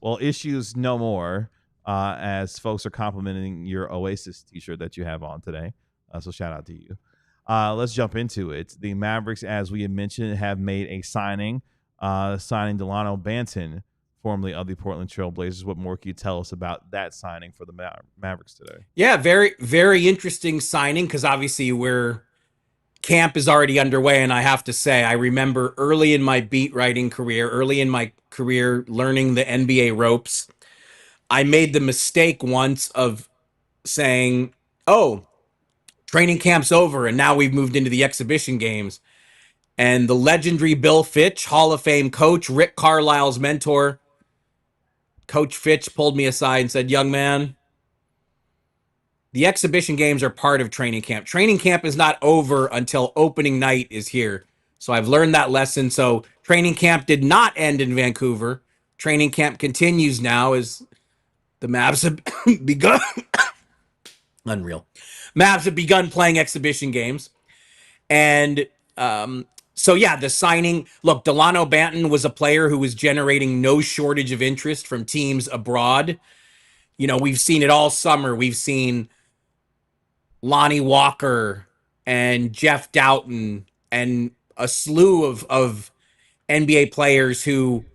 Well, issues no more, as folks are complimenting your Oasis t-shirt that you have on today. So shout out to you. Let's jump into it. The Mavericks, as we had mentioned, have made a signing, signing Delano Banton, formerly of the Portland Trail Blazers. What more can you tell us about that signing for the Mavericks today? Yeah, very, very interesting signing because obviously camp is already underway. And I have to say, I remember early in my beat writing career, learning the NBA ropes, I made the mistake once of saying, oh, training camp's over and now we've moved into the exhibition games. And the legendary Bill Fitch, Hall of Fame coach, Rick Carlisle's mentor, Coach Fitch pulled me aside and said, young man, the exhibition games are part of training camp. Training camp is not over until opening night is here. So I've learned that lesson. So training camp did not end in Vancouver. Training camp continues now as the Mavs have begun. Unreal. Mavs have begun playing exhibition games. And so, yeah, the signing. Look, Delano Banton was a player who was generating no shortage of interest from teams abroad. You know, we've seen it all summer. We've seen Lonnie Walker and Jeff Doughton and a slew of NBA players who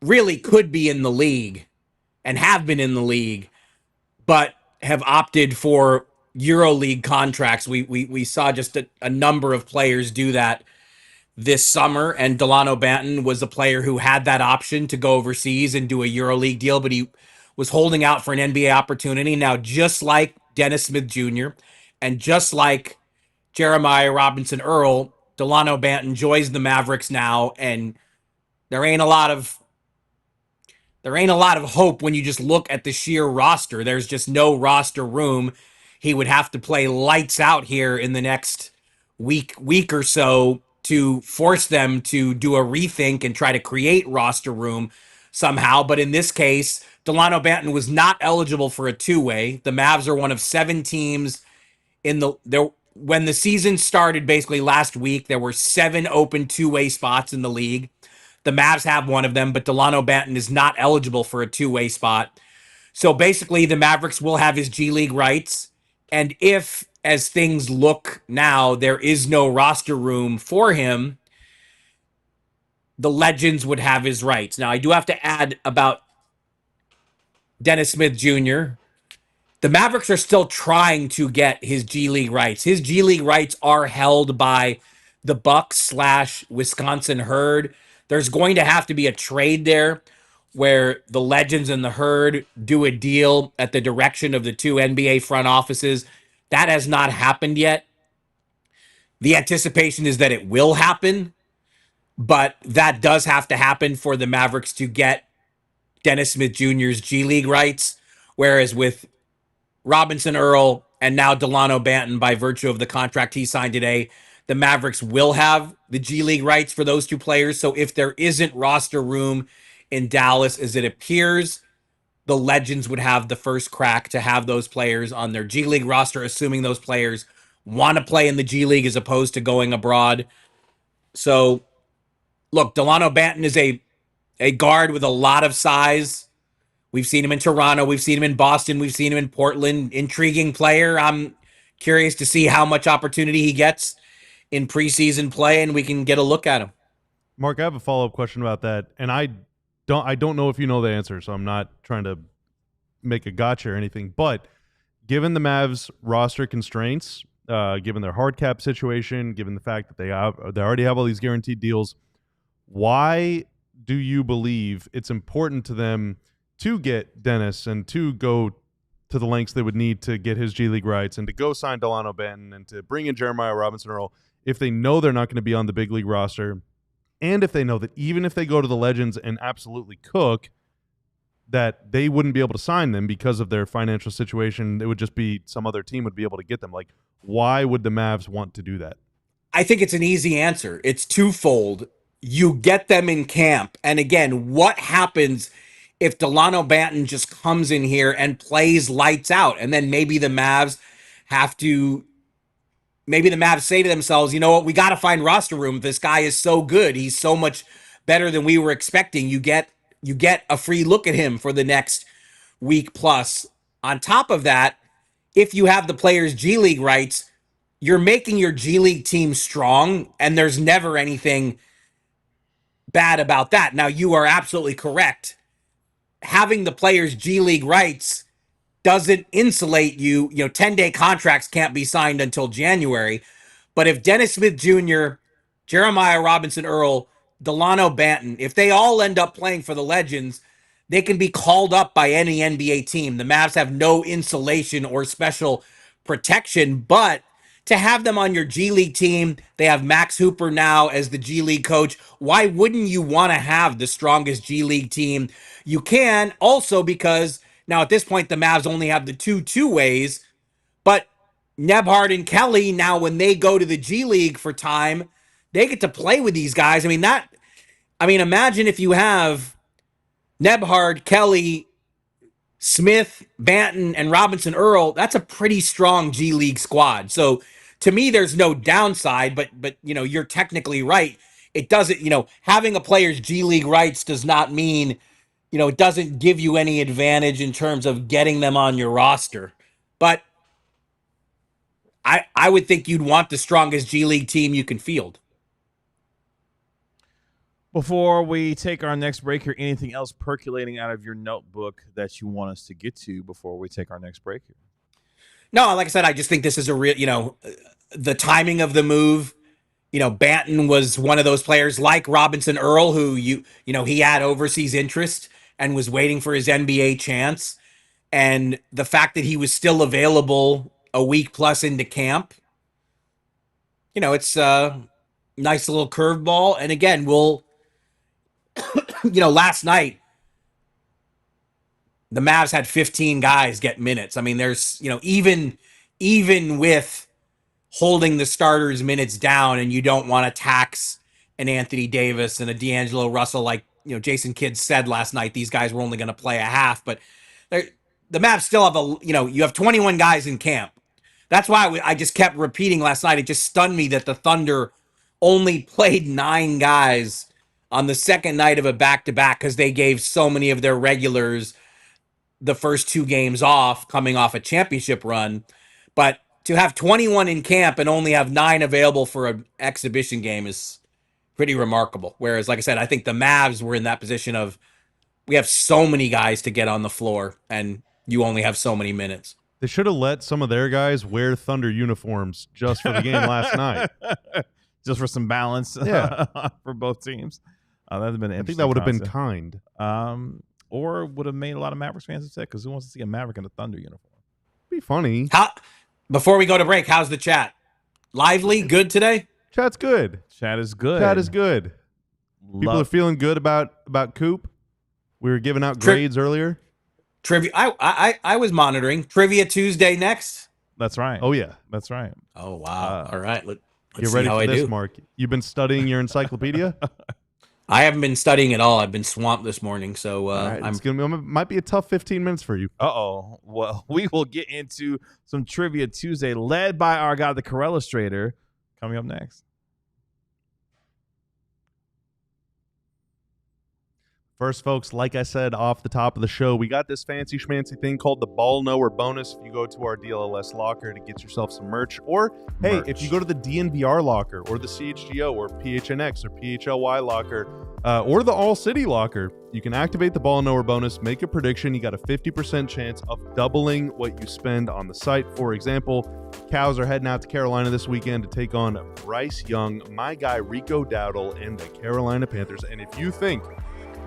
really could be in the league and have been in the league, but have opted for EuroLeague contracts. We saw just a number of players do that this summer, and Delano Banton was a player who had that option to go overseas and do a EuroLeague deal, but he was holding out for an NBA opportunity. Now, just like Dennis Smith Jr. and just like Jeremiah Robinson Earl, Delano Banton joins the Mavericks now, and there ain't a lot of hope when you just look at the sheer roster. There's just no roster room. He would have to play lights out here in the next week or so to force them to do a rethink and try to create roster room somehow. But in this case, Delano Banton was not eligible for a two-way. The Mavs are one of 7 teams when the season started basically last week. There were 7 open two-way spots in the league. The Mavs have one of them, but Delano Banton is not eligible for a two-way spot. So basically, the Mavericks will have his G League rights. And if, as things look now, there is no roster room for him, the Legends would have his rights. Now, I do have to add about Dennis Smith Jr. The Mavericks are still trying to get his G League rights. His G League rights are held by the Bucks/Wisconsin Herd. There's going to have to be a trade there where the Legends and the Herd do a deal at the direction of the 2 NBA front offices. That has not happened yet. The anticipation is that it will happen, but that does have to happen for the Mavericks to get Dennis Smith Jr.'s G League rights, whereas with Robinson Earl and now Delano Banton, by virtue of the contract he signed today, the Mavericks will have the G League rights for those 2 players. So if there isn't roster room in Dallas, as it appears, the Legends would have the first crack to have those players on their G League roster, assuming those players want to play in the G League as opposed to going abroad. So, look, Delano Banton is a guard with a lot of size. We've seen him in Toronto. We've seen him in Boston. We've seen him in Portland. Intriguing player. I'm curious to see how much opportunity he gets in preseason play, and we can get a look at him. Mark, I have a follow-up question about that, and I don't know if you know the answer, so I'm not trying to make a gotcha or anything. But given the Mavs roster constraints, given their hard cap situation, given the fact that they already have all these guaranteed deals, why do you believe it's important to them to get Dennis and to go to the lengths they would need to get his G League rights and to go sign Delano Banton and to bring in Jeremiah Robinson Earl if they know they're not going to be on the big league roster, and if they know that even if they go to the Legends and absolutely cook, that they wouldn't be able to sign them because of their financial situation? It would just be some other team would be able to get them. Like, why would the Mavs want to do that? I think it's an easy answer. It's twofold. You get them in camp. And again, what happens if Delano Banton just comes in here and plays lights out? And then maybe the Mavs say to themselves, you know what, we got to find roster room. This guy is so good. He's so much better than we were expecting. You get a free look at him for the next week plus. On top of that, if you have the players' G League rights, you're making your G League team strong, and there's never anything bad about that. Now, you are absolutely correct. Having the players' G League rights doesn't insulate you. 10-day contracts can't be signed until January. But if Dennis Smith Jr., Jeremiah Robinson Earl, Delano Banton, if they all end up playing for the Legends, they can be called up by any NBA team. The Mavs have no insulation or special protection, but to have them on your G League team, they have Max Hooper now as the G League coach. Why wouldn't you want to have the strongest G League team you can? Also because now at this point, the Mavs only have the two-ways, but Nebhard and Kelly, now when they go to the G League for time, they get to play with these guys. Imagine if you have Nebhard, Kelly, Smith, Banton, and Robinson Earl. That's a pretty strong G League squad. So to me, there's no downside, but you're technically right. It doesn't, having a player's G League rights does not mean, it doesn't give you any advantage in terms of getting them on your roster. But I would think you'd want the strongest G League team you can field. Before we take our next break here, anything else percolating out of your notebook that you want us to get to before we take our next break here? No, like I said, I just think this is a real, the timing of the move. Banton was one of those players like Robinson Earl, who he had overseas interest and was waiting for his NBA chance. And the fact that he was still available a week plus into camp, it's a nice little curveball. And again, last night, the Mavs had 15 guys get minutes. There's, even with holding the starters' minutes down, and you don't want to tax an Anthony Davis and a D'Angelo Russell, like, Jason Kidd said last night, these guys were only going to play a half, but the Mavs still have you have 21 guys in camp. That's why I just kept repeating last night. It just stunned me that the Thunder only played 9 guys on the second night of a back-to-back because they gave so many of their regulars the first 2 games off, coming off a championship run. But to have 21 in camp and only have 9 available for an exhibition game is pretty remarkable. Whereas, like I said, I think the Mavs were in that position of, we have so many guys to get on the floor, and you only have so many minutes. They should have let some of their guys wear Thunder uniforms just for the game last night. Just for some balance, yeah, for both teams. That would have been an I think that would have been kind. Or would have made a lot of Mavericks fans upset, because who wants to see a Maverick in a Thunder uniform? Be funny. Before we go to break, how's the chat? Lively? Good today? Chat's good. Chat is good. Chat is good. People are feeling good about Coop. We were giving out grades earlier. Trivia. I was monitoring. Trivia Tuesday next. That's right. Oh, yeah. That's right. Oh, wow. All right. Let's get see ready how for I this, do. Mark. You've been studying your encyclopedia? I haven't been studying at all. I've been swamped this morning, so Right, might be a tough 15 minutes for you. Uh-oh. Well, we will get into some Trivia Tuesday led by our guy, the Corellustrator, coming up next. First, folks, like I said off the top of the show, we got this fancy schmancy thing called the Ball Knower bonus. If you go to our DLLS locker to get yourself some merch, or hey, if you go to the DNVR locker or the CHGO or PHNX or PHLY locker or the ALLCITY locker, you can activate the Ball Knower bonus, make a prediction. You got a 50% chance of doubling what you spend on the site. For example, Cows are heading out to Carolina this weekend to take on Bryce Young, my guy Rico Dowdle, and the Carolina Panthers. And if you think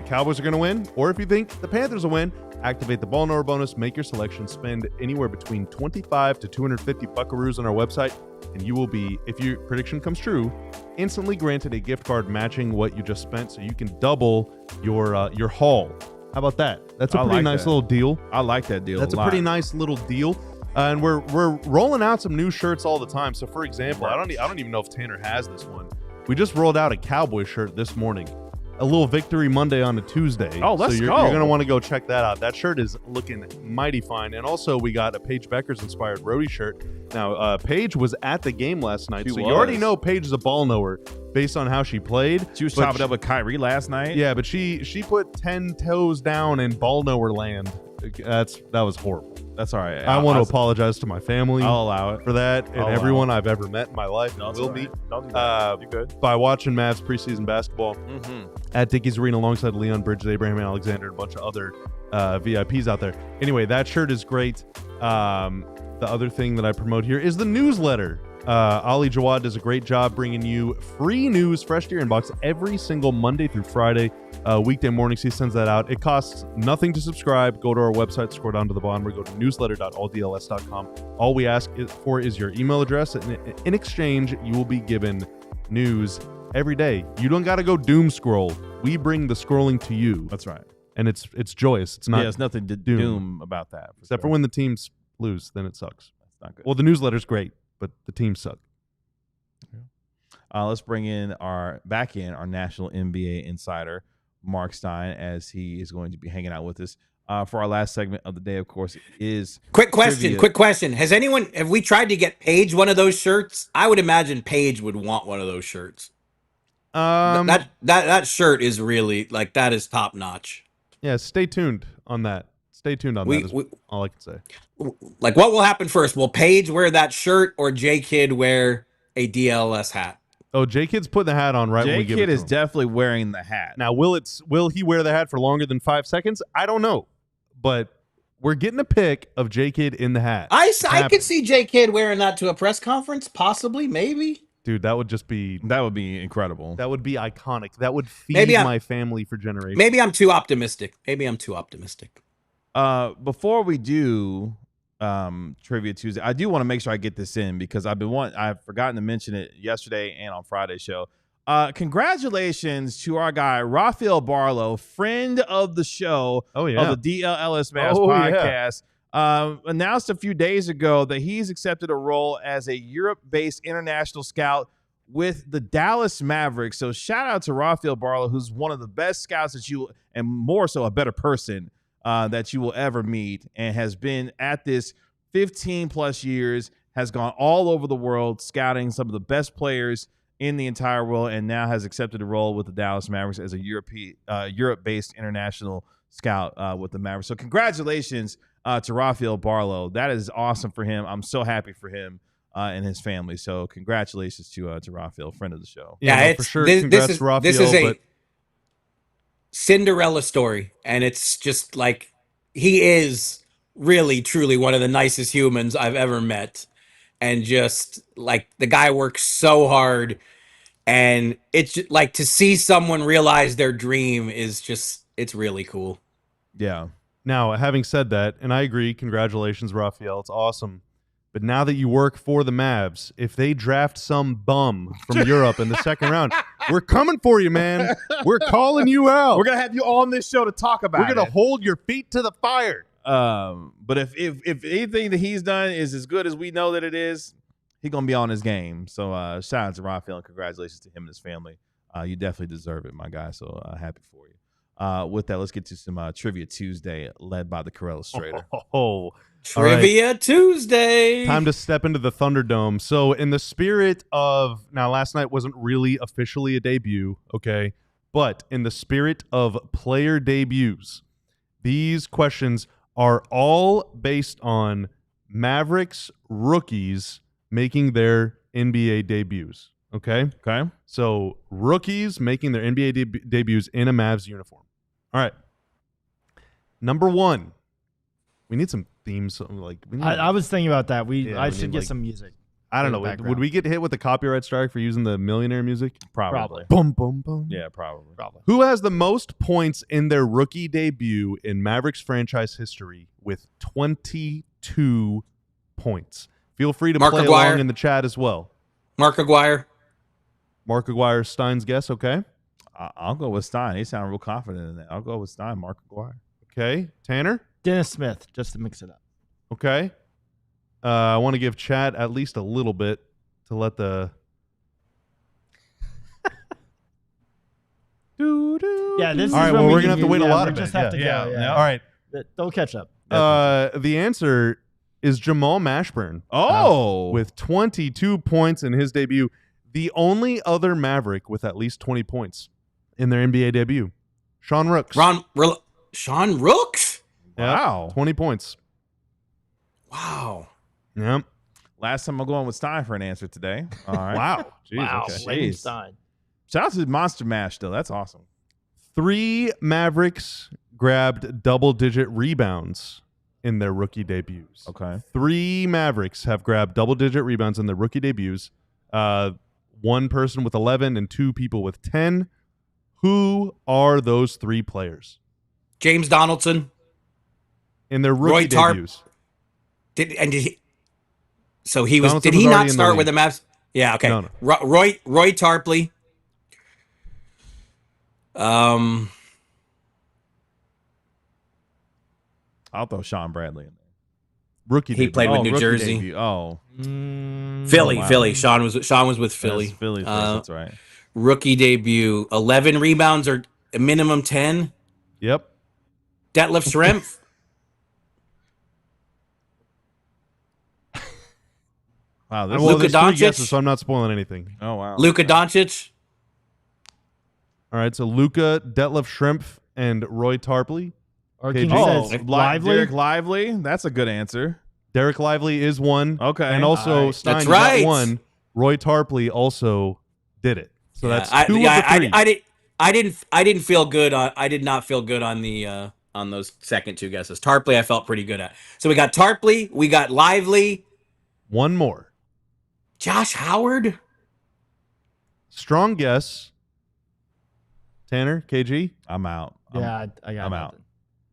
Cowboys are going to win, or if you think the Panthers will win, activate the Ball Knower bonus, make your selection, spend anywhere between 25 to 250 buckaroos on our website, and you will be, if your prediction comes true, instantly granted a gift card matching what you just spent, so you can double your haul. How about that? That's a pretty nice little deal. I like that deal. That's a pretty nice little deal. And we're rolling out some new shirts all the time. So for example, I don't even know if Tanner has this one. We just rolled out a Cowboy shirt this morning. A little Victory Monday on a Tuesday. Oh, let's so you're go. You're going to want to go check that out. That shirt is looking mighty fine. And also, we got a Paige Beckers inspired roadie shirt. Now, Paige was at the game last night, so you already know Paige is a ball knower based on how she played. She was chopping up with Kyrie last night. Yeah, but she put 10 toes down in ball knower land. That was horrible. That's all right. I want to apologize to my family. I'll allow it for that, and everyone I've ever met in my life and will meet. Don't do that. You're good. By watching Mavs preseason basketball at Dickies Arena alongside Leon Bridges, Abraham Alexander, and a bunch of other VIPs out there. Anyway, that shirt is great. The other thing that I promote here is the newsletter. Ali Jawad does a great job bringing you free news fresh to your inbox every single Monday through Friday. Weekday mornings, he sends that out. It costs nothing to subscribe. Go to our website, scroll down to the bottom, or go to newsletter.alldls.com. All we ask for is your email address, and in exchange, you will be given news every day. You don't got to go doom scroll. We bring the scrolling to you. That's right. And it's joyous. It's not. Yeah, it's nothing to doom about that. Except for when the teams lose, then it sucks. That's not good. Well, the newsletter's great, but the teams suck. Let's bring in our national NBA insider, Marc Stein, as he is going to be hanging out with us for our last segment of the day. Of course, is quick question. Have we tried to get Paige one of those shirts? I would imagine Paige would want one of those shirts. That shirt is really that is top notch. Yeah, stay tuned on that. Stay tuned on that. Is all I can say. What will happen first? Will Paige wear that shirt or J Kid wear a DLS hat? Oh, J Kid's putting the hat on right when we give it to him. J Kid is definitely wearing the hat. Now, will he wear the hat for longer than 5 seconds? I don't know, but we're getting a pic of J Kid in the hat. I could see J Kid wearing that to a press conference, possibly, maybe. Dude, that would be incredible. That would be iconic. That would feed my family for generations. Maybe I'm too optimistic. Before we do Trivia Tuesday, I do want to make sure I get this in because I've forgotten to mention it yesterday and on Friday's show. Congratulations to our guy Rafael Barlow, friend of the show, of the DLLS Mavs podcast. Announced a few days ago that he's accepted a role as a Europe-based international scout with the Dallas Mavericks. So shout out to Rafael Barlow, who's one of the best scouts that and more so a better person that you will ever meet, and has been at this 15 plus years, has gone all over the world scouting some of the best players in the entire world, and now has accepted a role with the Dallas Mavericks as a Europe-based international scout with the Mavericks. So congratulations to Rafael Barlow. That is awesome for him. I'm so happy for him and his family. So congratulations to Rafael, friend of the show. Yeah, for sure. Congrats to Rafael. This is a Cinderella story, and it's just he is really, truly one of the nicest humans I've ever met. And just the guy works so hard, and it's just, to see someone realize their dream is it's really cool. Yeah. Now, having said that, and I agree, congratulations, Rafael. It's awesome. But now that you work for the Mavs, if they draft some bum from Europe in the second round, we're coming for you, man. We're calling you out. We're going to have you on this show to talk about it. We're going to hold your feet to the fire. But if anything that he's done is as good as we know that it is, he's going to be on his game. So shout out to Rafael and congratulations to him and his family You definitely deserve it, my guy. So happy for you. With that, let's get to some Trivia Tuesday led by the Career Illustrator. Oh, Trivia Tuesday. time to step into the Thunderdome. So in the spirit of, now last night wasn't really officially a debut, okay? But in the spirit of player debuts, these questions are all based on Mavericks rookies making their NBA debuts, okay? Okay. So rookies making their NBA debuts in a Mavs uniform. All right. Number 1. We need some themes. I was thinking about that. Yeah, I we should need, get like, some music. I don't in know. the Would background. we get hit with a copyright strike for using the millionaire music? Probably. Boom, boom, boom. Yeah, probably. Who has the most points in their rookie debut in Mavericks franchise history with 22 points? Feel free to Mark play Aguirre. along in the chat as well. Mark Aguirre. Mark Aguirre, Stein's guess, okay? I'll go with Stein. He sounded real confident in that. I'll go with Stein, Marc Aguirre. Okay. Tanner? Dennis Smith, just to mix it up. Okay. I want to give chat at least a little bit to let the... Yeah, this is All right, when well, we we're going to have to wait a lot we of it. just have to Yeah, go. yeah. Yeah. All right. Don't catch up. The answer is Jamal Mashburn. Oh. With 22 points in his debut. The only other Maverick with at least 20 points in their NBA debut. Sean Rooks. Sean Rooks? Yep, Wow. 20 points. Wow. Yep. Last time I'm going with Stein for an answer today. All right. Wow. Jeez, Wow. okay. Lane Jeez. Stein. Shout out to Monster Mash, though. That's awesome. 3 Mavericks grabbed double-digit rebounds in their rookie debuts. Okay. 3 Mavericks have grabbed double-digit rebounds in their rookie debuts. 1 person with 11 and 2 people with 10. Who are those 3 players James Donaldson. in their rookie Roy Tarp. debuts? Did he Donaldson did was he already not in the start with the league. Mavs? Yeah, okay. No. Roy Tarpley. I'll throw Sean Bradley in there. Rookie He debut. played with New rookie Jersey. debut. Oh. Philly, Oh, wow. Philly. Sean was with Philly. That's Philly first. That's right. Rookie debut. 11 rebounds or a minimum 10. Yep. Detlef Schrempf. Wow. This Well, Luka there's 3 Doncic? guesses, so I'm not spoiling anything. Oh, wow. Luka Doncic. All right, so Luka, Detlef Schrempf, and Roy Tarpley. Or KG. King Oh, says Lively? Lively. Derek Lively? That's a good answer. Derek Lively is one. Okay. And also All right. Stein That's got right. one. Roy Tarpley also did it. So that's I, 2 yeah, of the 3. I didn't feel good on. I did not feel good on the on those second 2 guesses. Tarpley, I felt pretty good at. So we got Tarpley, we got Lively, One more. Josh Howard. Strong guess. Tanner, KG. I'm out. Yeah, I got I'm nothing. out.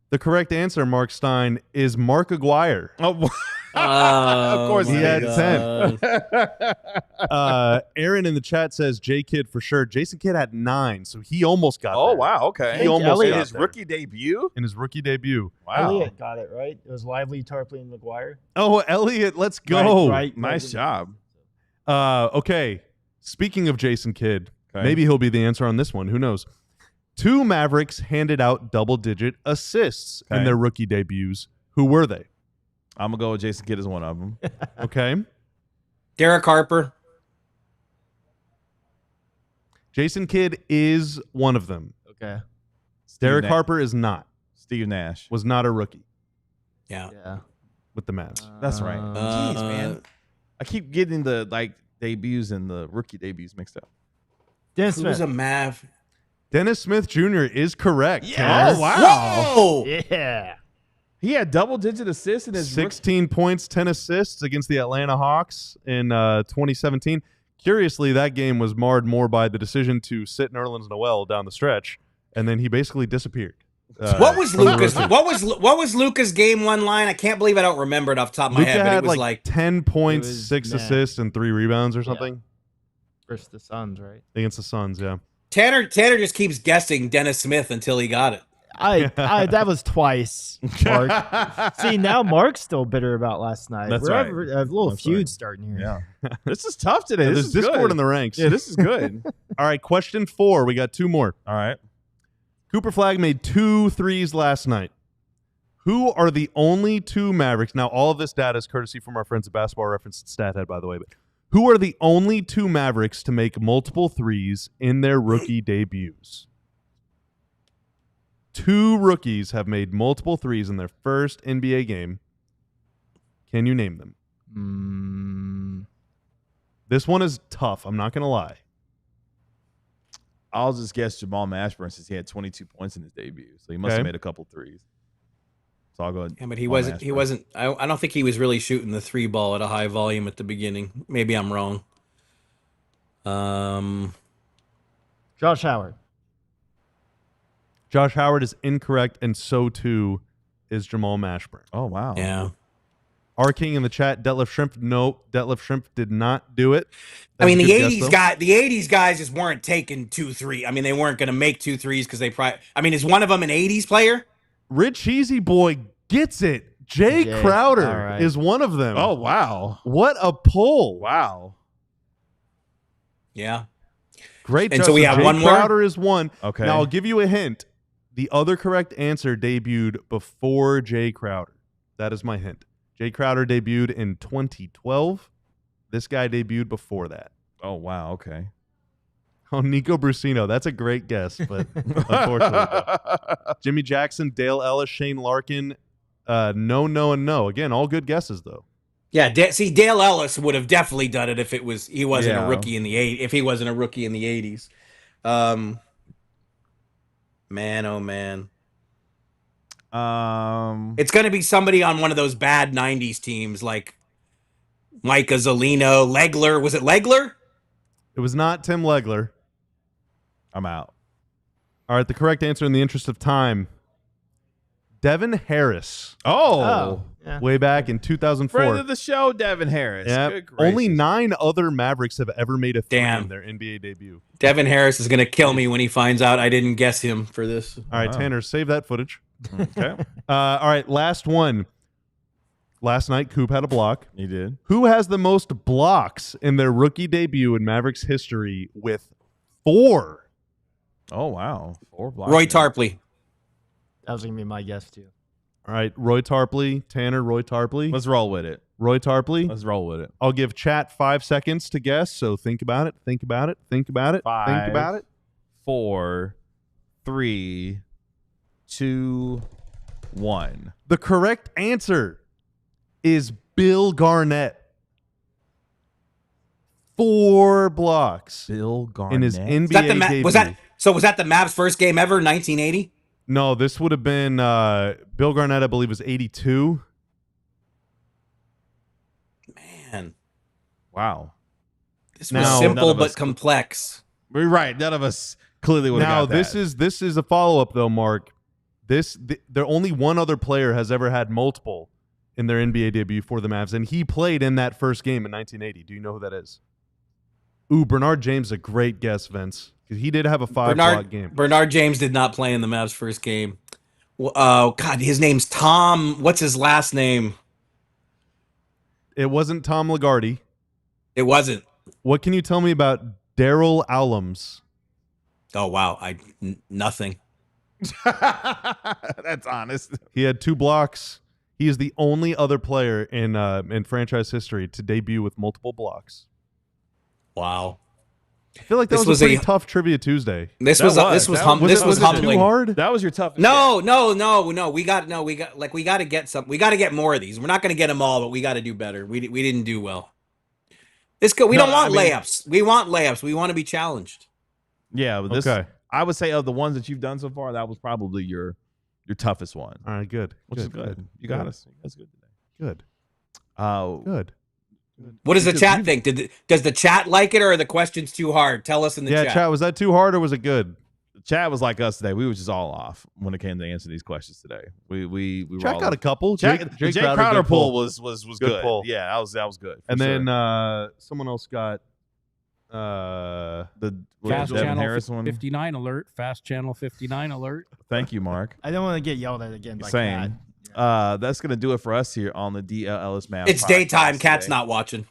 The correct answer, Marc Stein, is Marc Aguirre. Oh, Of course he he had did. 10. Aaron in the chat says J Kidd for sure. Jason Kidd had 9, so he almost got oh there wow. Okay. He almost in got his there. rookie debut. in his rookie debut. Wow. Elliott got it right. It was Lively, Tarpley, and McGuire. Oh, Elliot, let's go. Right. Nice job. Okay. Speaking of Jason Kidd, Okay. maybe he'll be the answer on this one. Who knows? 2 Mavericks handed out double-digit assists in Okay. their rookie debuts. Who were they? I'm gonna go with Jason Kidd as one of them. Okay. Derek Harper. Jason Kidd is one of them. Okay. Derek Na- Harper is not. Steve Nash. Was not a rookie Yeah. Yeah. with the Mavs. That's right. Jeez, man. I keep getting the debuts and the rookie debuts mixed up. Dennis Who was Smith. a Mav? Dennis Smith Jr. is correct. Oh Tanner. wow. Whoa! Yeah. He had double-digit assists in his 16 points, 10 assists against the Atlanta Hawks in 2017. Curiously, that game was marred more by the decision to sit Nerlens Noel down the stretch, and then he basically disappeared. What was from the Lucas? rookie. What was Lucas' game 1 line? I can't believe I don't remember it off the top of my Luka head. But had it was like 10 points, It was 6 mad. assists, and 3 rebounds or something Versus the Suns, right? against the Suns. Yeah. Tanner just keeps guessing Dennis Smith until he got it. That was twice, Mark. See, now Mark's still bitter about last night. That's We're right. having a little That's feud right. starting here. Yeah. This is tough today. This There's is discord good. in the ranks. Yeah, this is good. All right, question 4. We got 2 more. All right. Cooper Flagg made 2 threes last night. Who are the only 2 Mavericks? Now, all of this data is courtesy from our friends at Basketball Reference and StatHead, by the way. But who are the only 2 Mavericks to make multiple threes in their rookie debuts? 2 rookies have made multiple threes in their first NBA game. Can you name them? This one is tough. I'm not going to lie. I'll just guess Jamal Mashburn since he had 22 points in his debut. So he must have made a couple threes. So I'll go ahead. Yeah, but he wasn't. I don't think he was really shooting the 3 ball at a high volume at the beginning. Maybe I'm wrong. Josh Howard. Josh Howard is incorrect, and so too is Jamal Mashburn. Oh, wow. Yeah. R King in the chat, Detlef Shrimp. No, Detlef Shrimp did not do it. I mean, That's the a good '80s guess, the '80s guys just weren't taking 2 3. I mean, they weren't going to make 2 threes because they probably. I mean, is one of them an '80s player? Rich Easy Boy gets it. Jay Crowder right. is one of them. Oh, wow. What a pull. Wow. Yeah. Great And job. so we have Jay one more? Crowder is one. Okay. Now, I'll give you a hint. The other correct answer debuted before Jay Crowder. That is my hint. Jay Crowder debuted in 2012. This guy debuted before that. Oh, wow. Okay. Oh, Nico Brusino. That's a great guess, but unfortunately. Jimmy Jackson, Dale Ellis, Shane Larkin. No, and no. Again, all good guesses, though. Yeah. See, Dale Ellis would have definitely done it if he wasn't Yeah. a rookie in the if he wasn't a rookie in the '80s. Man, oh man. It's going to be somebody on one of those bad '90s teams like Micah Zolino, Legler. Was it Legler? It was not Tim Legler. I'm out. All right, the correct answer in the interest of time, Devin Harris. Oh. Yeah. Way back in 2004. Friend of the show, Devin Harris. Yeah. Good gracious. Only 9 other Mavericks have ever made a 3 Damn. in their NBA debut. Devin Harris is going to kill me when he finds out I didn't guess him for this. All right, Wow. Tanner, save that footage. Okay. All right, last one. Last night, Coop had a block. You did. Who has the most blocks in their rookie debut in Mavericks history with 4? Oh, wow. 4 blocks. Roy Tarpley. That was going to be my guess, too. All right, Roy Tarpley. Tanner, Roy Tarpley. Let's roll with it. Roy Tarpley. Let's roll with it. I'll give chat 5 seconds to guess, so think about it, think about it, think about it, think about it. 4, 3, 2, 1. The correct answer is Bill Garnett. 4 blocks Bill Garnett. in his NBA Was that the debut. was that the Mavs' first game ever, 1980? No, this would have been Bill Garnett, I believe, was 82. Man, Wow. this was Now- simple None of but us- complex. We're right. None of us clearly would have Now, got that. this is a follow-up, though, Mark. There only one other player has ever had multiple in their NBA debut for the Mavs, and he played in that first game in 1980. Do you know who that is? Ooh, Bernard James, a great guess, Vince. Because he did have a 5-block game. Bernard James did not play in the Mavs' first game. Oh, God, his name's Tom. What's his last name? It wasn't Tom Lagarde. It wasn't. What can you tell me about Daryl Allums? Oh, wow. Nothing. That's honest. He had 2 blocks. He is the only other player in franchise history to debut with multiple blocks. Wow. I feel like that This was a was pretty tough Trivia Tuesday. This That was was humbling. Too hard? That was your toughest. No. We got to get some. We got to get more of these. We're not going to get them all, but we got to do better. We didn't do well. We don't want layups. We want layups. We want to be challenged. Yeah, but this. Okay. I would say of the ones that you've done so far, that was probably your toughest one, All right, good. which is good. You got us. That's good today. Good. Good. What does the chat think? Does the chat like it, or are the questions too hard? Tell us in the Yeah, chat. chat, was that too hard or was it good? Chat was like us today. We were just all off when it came to answer these questions today. We were Chat all got a couple. Jay Jake Crowder good pull was Good good. pull. Yeah, that was good. for And sure. then someone else got Fast Devin Channel Harris one. 59 alert. Fast Channel 59 alert. Thank you, Mark. I don't want to get yelled at again by Same. Kat. That's gonna do it for us here on the DLLS Mavs. It's podcast daytime. Kat's today. not watching.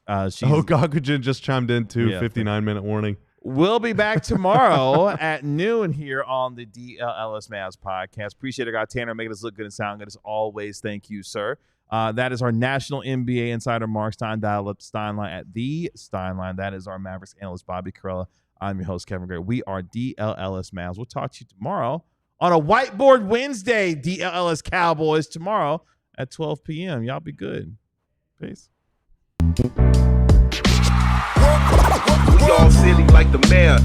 She's, Gagujin just chimed in too. 59-minute warning. We'll be back tomorrow at noon here on the DLLS Mavs podcast. Appreciate it, God Tanner, making us look good and sound good as always. Thank you, sir. That is our national NBA insider, Marc Stein, dial up Stein Line at the Stein Line. That is our Mavericks analyst, Bobby Carella. I'm your host, Kevin Gray. We are DLLS Mavs. We'll talk to you tomorrow on a Whiteboard Wednesday, DLLS Cowboys, tomorrow at 12 p.m. Y'all be good. Peace. We all silly like the mayor.